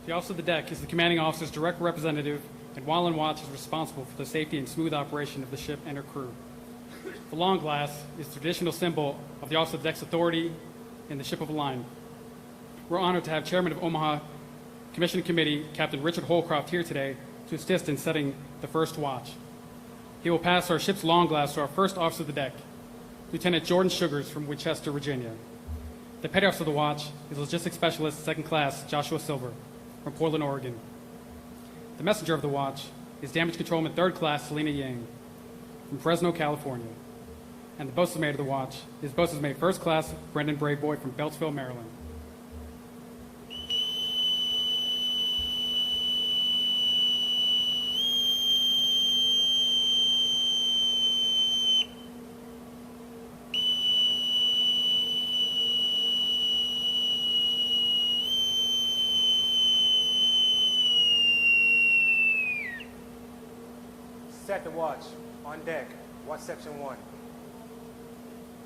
S1: The officer of the deck is the commanding officer's direct representative, and while on watch is responsible for the safety and smooth operation of the ship and her crew. The long glass is the traditional symbol of the officer of the deck's authority in the ship of the line. We're honored to have Chairman of Omaha Commissioning Committee, Captain Richard Holcroft, here today to assist in setting the first watch. He will pass our ship's long glass to our first officer of the deck, Lieutenant Jordan Sugars from Winchester, Virginia. The petty officer of the watch is Logistics Specialist, Second Class Joshua Silver from Portland, Oregon. The messenger of the watch is Damage Controlman Third Class Selena Yang from Fresno, California. And the boatswain's mate of the watch is boatswain's mate First Class Brendan Braveboy from Beltsville, Maryland.
S4: Set the watch. On deck. Watch section 1.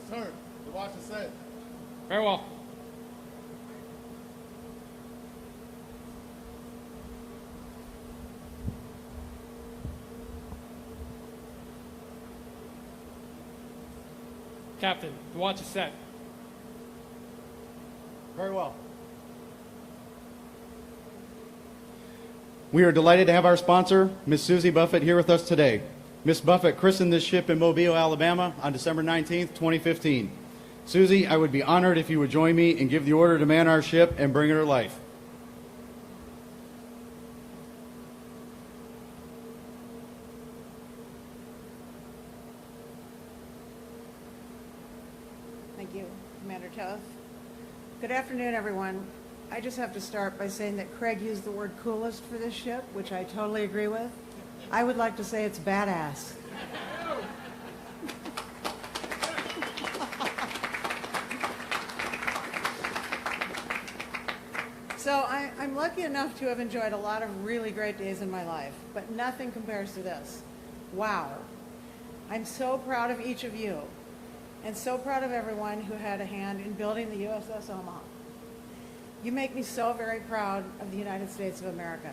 S11: Sir, the watch is set.
S1: Very well. Captain, the watch is set.
S11: Very well. We are delighted to have our sponsor, Miss Susie Buffett, here with us today. Miss Buffett christened this ship in Mobile, Alabama on December 19th, 2015. Susie, I would be honored if you would join me and give the order to man our ship and bring her to life.
S14: Thank you, Commander Toth. Good afternoon, everyone. I just have to start by saying that Craig used the word coolest for this ship, which I totally agree with. I would like to say it's badass. So I'm lucky enough to have enjoyed a lot of really great days in my life, but nothing compares to this. Wow. I'm so proud of each of you, and so proud of everyone who had a hand in building the USS Omaha. You make me so very proud of the United States of America.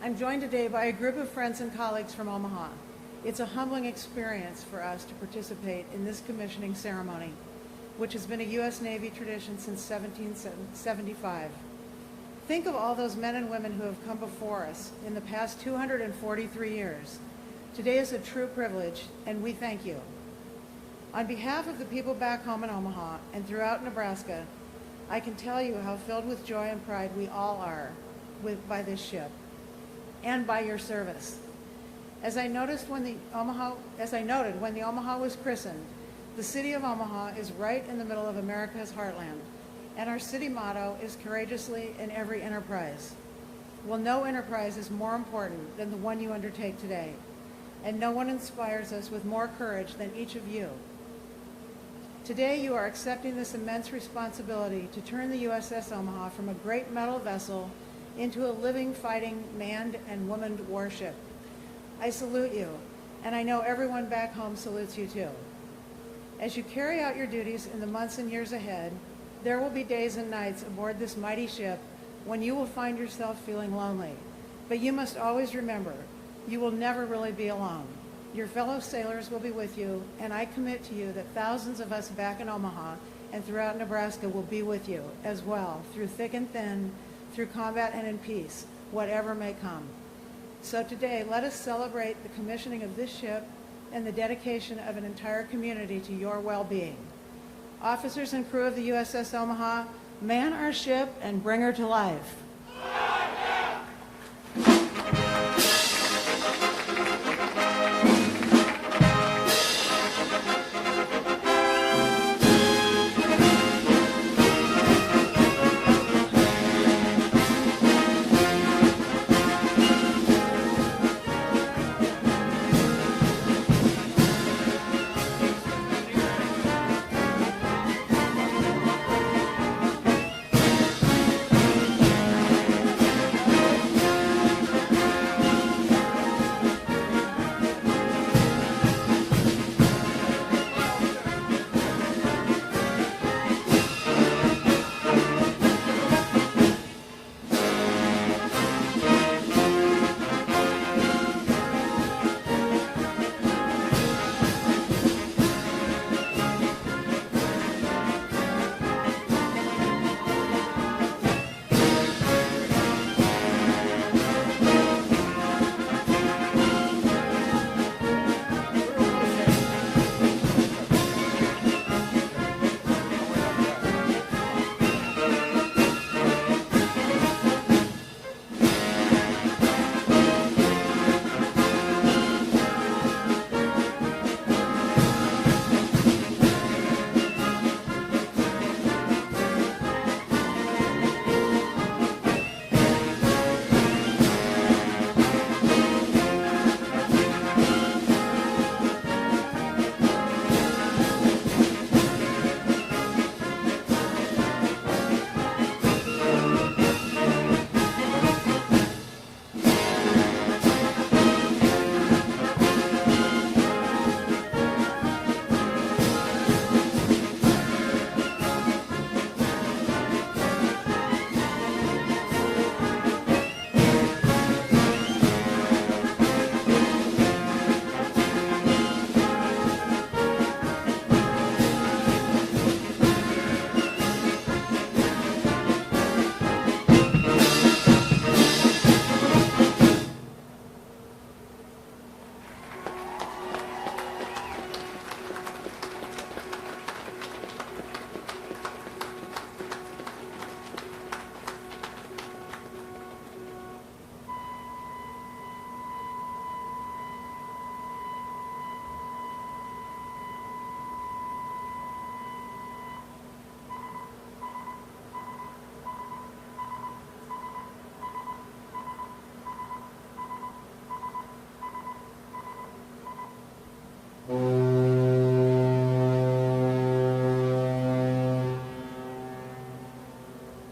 S14: I'm joined today by a group of friends and colleagues from Omaha. It's a humbling experience for us to participate in this commissioning ceremony, which has been a U.S. Navy tradition since 1775. Think of all those men and women who have come before us in the past 243 years. Today is a true privilege, and we thank you. On behalf of the people back home in Omaha and throughout Nebraska, I can tell you how filled with joy and pride we all are by this ship and by your service. As I noted when the Omaha was christened, the city of Omaha is right in the middle of America's heartland, and our city motto is courageously in every enterprise. Well, no enterprise is more important than the one you undertake today, and no one inspires us with more courage than each of you. Today, you are accepting this immense responsibility to turn the USS Omaha from a great metal vessel into a living, fighting, manned and womaned warship. I salute you, and I know everyone back home salutes you too. As you carry out your duties in the months and years ahead, there will be days and nights aboard this mighty ship when you will find yourself feeling lonely. But you must always remember, you will never really be alone. Your fellow sailors will be with you, and I commit to you that thousands of us back in Omaha and throughout Nebraska will be with you as well, through thick and thin, through combat and in peace, whatever may come. So today, let us celebrate the commissioning of this ship and the dedication of an entire community to your well-being. Officers and crew of the USS Omaha, man our ship and bring her to life.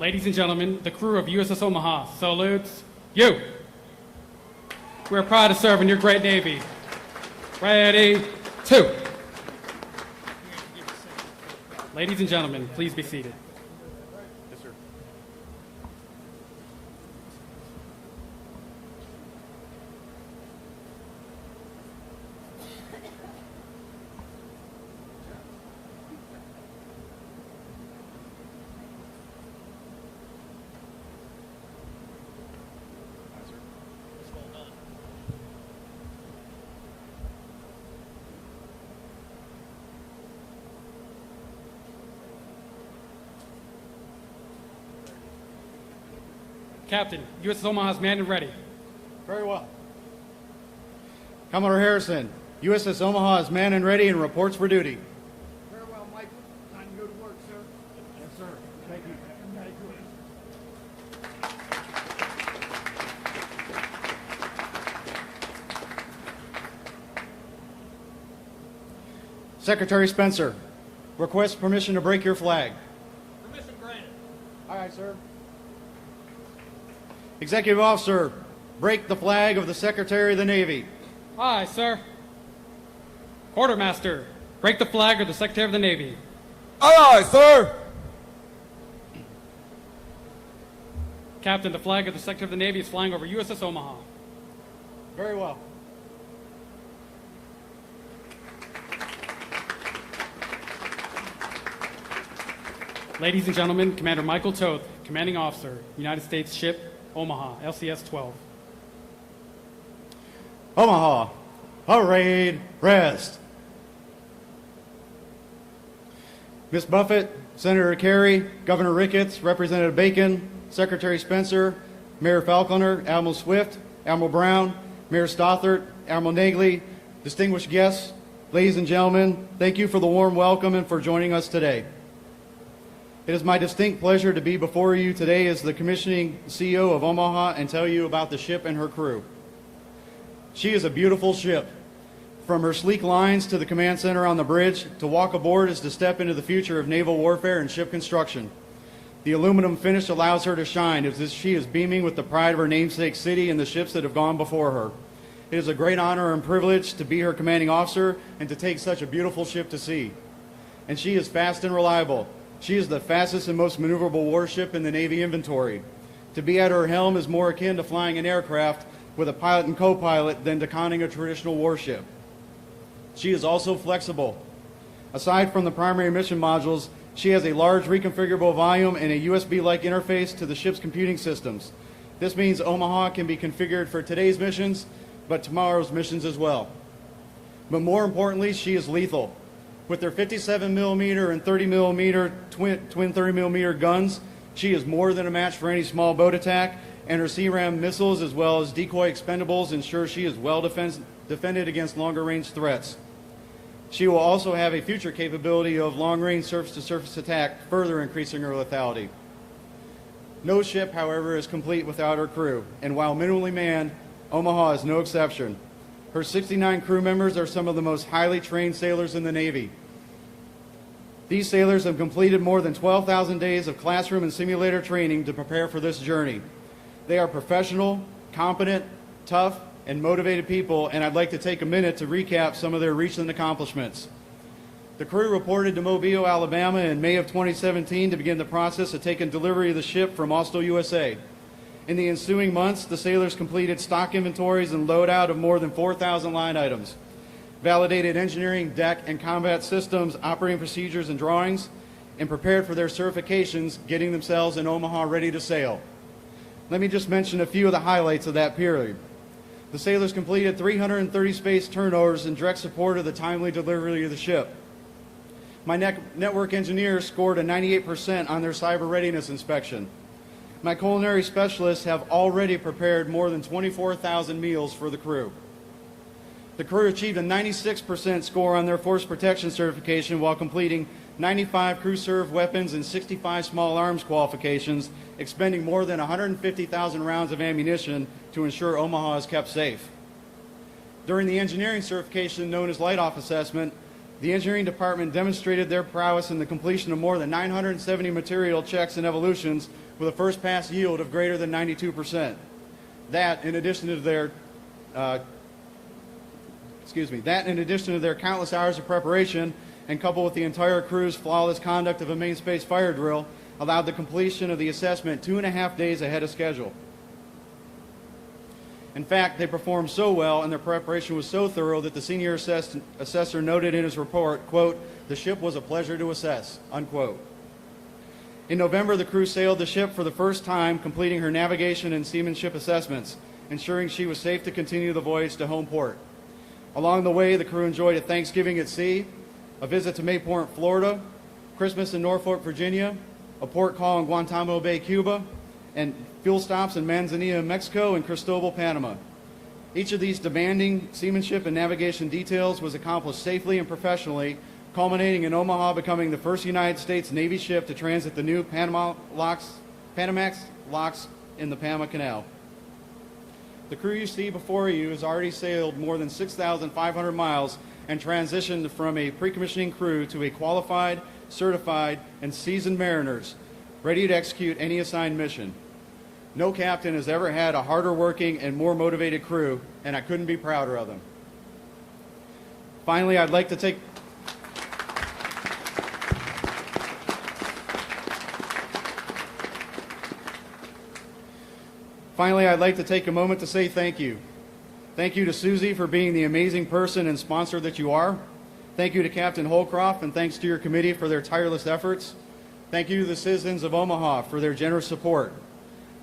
S1: Ladies and gentlemen, the crew of USS Omaha salutes you. We're proud to serve in your great Navy. Ready, two. Ladies and gentlemen, please be seated.
S8: Yes, sir.
S1: Captain, USS Omaha is manned and ready.
S11: Very well. Commodore Harrison, USS Omaha is manned and ready and reports for duty.
S10: Very well, Michael. Time to go to work, sir.
S11: Yes, sir. Thank you. Secretary Spencer, request permission to break your flag.
S9: Permission granted.
S11: All right, sir. Executive Officer, break the flag of the Secretary of the Navy.
S1: Aye, sir. Quartermaster, break the flag of the Secretary of the Navy.
S15: Aye, sir.
S1: Captain, the flag of the Secretary of the Navy is flying over USS Omaha.
S11: Very well.
S1: Ladies and gentlemen, Commander Michael Toth, Commanding Officer, United States Ship Omaha, LCS 12.
S11: Omaha, parade, rest. Ms. Buffett, Senator Kerry, Governor Ricketts, Representative Bacon, Secretary Spencer, Mayor Faulconer, Admiral Swift, Admiral Brown, Mayor Stothert, Admiral Nagley, distinguished guests, ladies and gentlemen, thank you for the warm welcome and for joining us today. It is my distinct pleasure to be before you today as the commissioning CEO of Omaha and tell you about the ship and her crew. She is a beautiful ship. From her sleek lines to the command center on the bridge, to walk aboard is to step into the future of naval warfare and ship construction. The aluminum finish allows her to shine as she is beaming with the pride of her namesake city and the ships that have gone before her. It is a great honor and privilege to be her commanding officer and to take such a beautiful ship to sea. And she is fast and reliable. She is the fastest and most maneuverable warship in the Navy inventory. To be at her helm is more akin to flying an aircraft with a pilot and co-pilot than to conning a traditional warship. She is also flexible. Aside from the primary mission modules, she has a large reconfigurable volume and a USB-like interface to the ship's computing systems. This means Omaha can be configured for today's missions, but tomorrow's missions as well. But more importantly, she is lethal. With their 57mm and 30mm twin 30mm guns, she is more than a match for any small boat attack, and her CRAM missiles as well as decoy expendables ensure she is well defended against longer range threats. She will also have a future capability of long-range surface-to-surface attack, further increasing her lethality. No ship, however, is complete without her crew, and while minimally manned, Omaha is no exception. Her 69 crew members are some of the most highly trained sailors in the Navy. These sailors have completed more than 12,000 days of classroom and simulator training to prepare for this journey. They are professional, competent, tough, and motivated people, and I'd like to take a minute to recap some of their recent accomplishments. The crew reported to Mobile, Alabama in May of 2017 to begin the process of taking delivery of the ship from Austal USA. In the ensuing months, the sailors completed stock inventories and loadout of more than 4,000 line items, validated engineering, deck, and combat systems, operating procedures, and drawings, and prepared for their certifications, getting themselves in Omaha ready to sail. Let me just mention a few of the highlights of that period. The sailors completed 330 space turnovers in direct support of the timely delivery of the ship. My network engineers scored a 98% on their cyber readiness inspection. My culinary specialists have already prepared more than 24,000 meals for the crew. The crew achieved a 96% score on their force protection certification while completing 95 crew-served weapons and 65 small arms qualifications, expending more than 150,000 rounds of ammunition to ensure Omaha is kept safe. During the engineering certification known as Light Off Assessment, the engineering department demonstrated their prowess in the completion of more than 970 material checks and evolutions with a first pass yield of greater than 92%. That, in addition to their countless hours of preparation and coupled with the entire crew's flawless conduct of a main space fire drill, allowed the completion of the assessment 2.5 days ahead of schedule. In fact, they performed so well and their preparation was so thorough that the senior assessor noted in his report, quote, "The ship was a pleasure to assess," unquote. In November, the crew sailed the ship for the first time, completing her navigation and seamanship assessments, ensuring she was safe to continue the voyage to home port. Along the way, the crew enjoyed a Thanksgiving at sea, a visit to Mayport, Florida, Christmas in Norfolk, Virginia, a port call in Guantanamo Bay, Cuba, and fuel stops in Manzanillo, Mexico, and Cristobal, Panama. Each of these demanding seamanship and navigation details was accomplished safely and professionally, culminating in Omaha becoming the first United States Navy ship to transit the new Panamax locks in the Panama Canal. The crew you see before you has already sailed more than 6,500 miles and transitioned from a pre-commissioning crew to a qualified, certified, and seasoned mariners, ready to execute any assigned mission. No captain has ever had a harder working and more motivated crew, and I couldn't be prouder of them. Finally, I'd like to take a moment to say thank you. Thank you to Susie for being the amazing person and sponsor that you are. Thank you to Captain Holcroft, and thanks to your committee for their tireless efforts. Thank you to the citizens of Omaha for their generous support.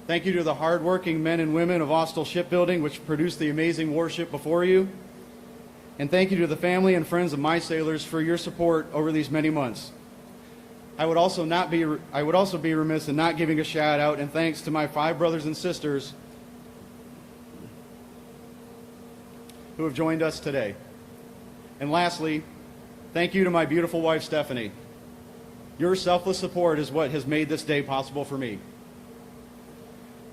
S11: Thank you to the hardworking men and women of Austal Shipbuilding, which produced the amazing warship before you. And thank you to the family and friends of my sailors for your support over these many months. I would also be remiss in not giving a shout out and thanks to my 5 brothers and sisters who have joined us today. And lastly, thank you to my beautiful wife, Stephanie. Your selfless support is what has made this day possible for me.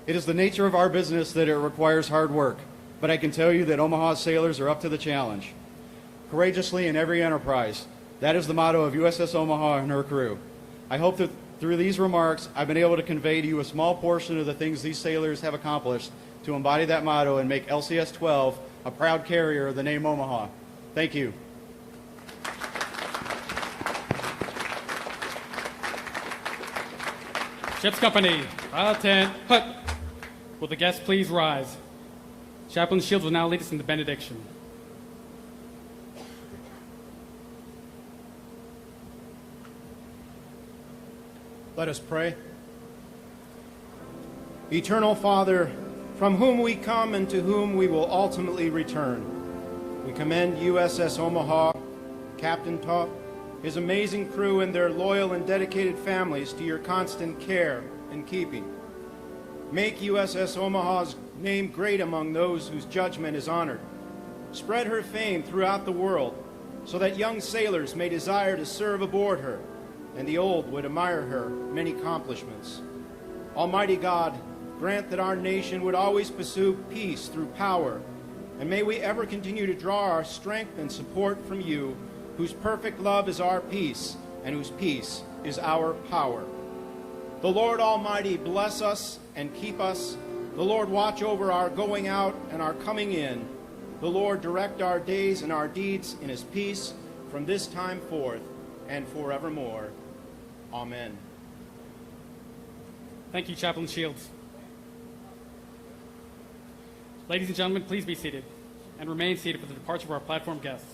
S11: It is the nature of our business that it requires hard work, but I can tell you that Omaha sailors are up to the challenge. Courageously in every enterprise. That is the motto of USS Omaha and her crew. I hope that through these remarks, I've been able to convey to you a small portion of the things these sailors have accomplished to embody that motto and make LCS 12 a proud carrier of the name Omaha. Thank you.
S1: Ship's Company, File 10, Hut. Will the guests please rise? Chaplain Shields will now lead us in the benediction.
S2: Let us pray. Eternal Father, from whom we come and to whom we will ultimately return, we commend USS Omaha, Captain Top, his amazing crew, and their loyal and dedicated families to your constant care and keeping. Make USS Omaha's name great among those whose judgment is honored. Spread her fame throughout the world so that young sailors may desire to serve aboard her, and the old would admire her many accomplishments. Almighty God, grant that our nation would always pursue peace through power, and may we ever continue to draw our strength and support from you, whose perfect love is our peace, and whose peace is our power. The Lord Almighty bless us and keep us. The Lord watch over our going out and our coming in. The Lord direct our days and our deeds in his peace from this time forth and forevermore. Amen.
S1: Thank you, Chaplain Shields. Ladies and gentlemen, please be seated and remain seated for the departure of our platform guests.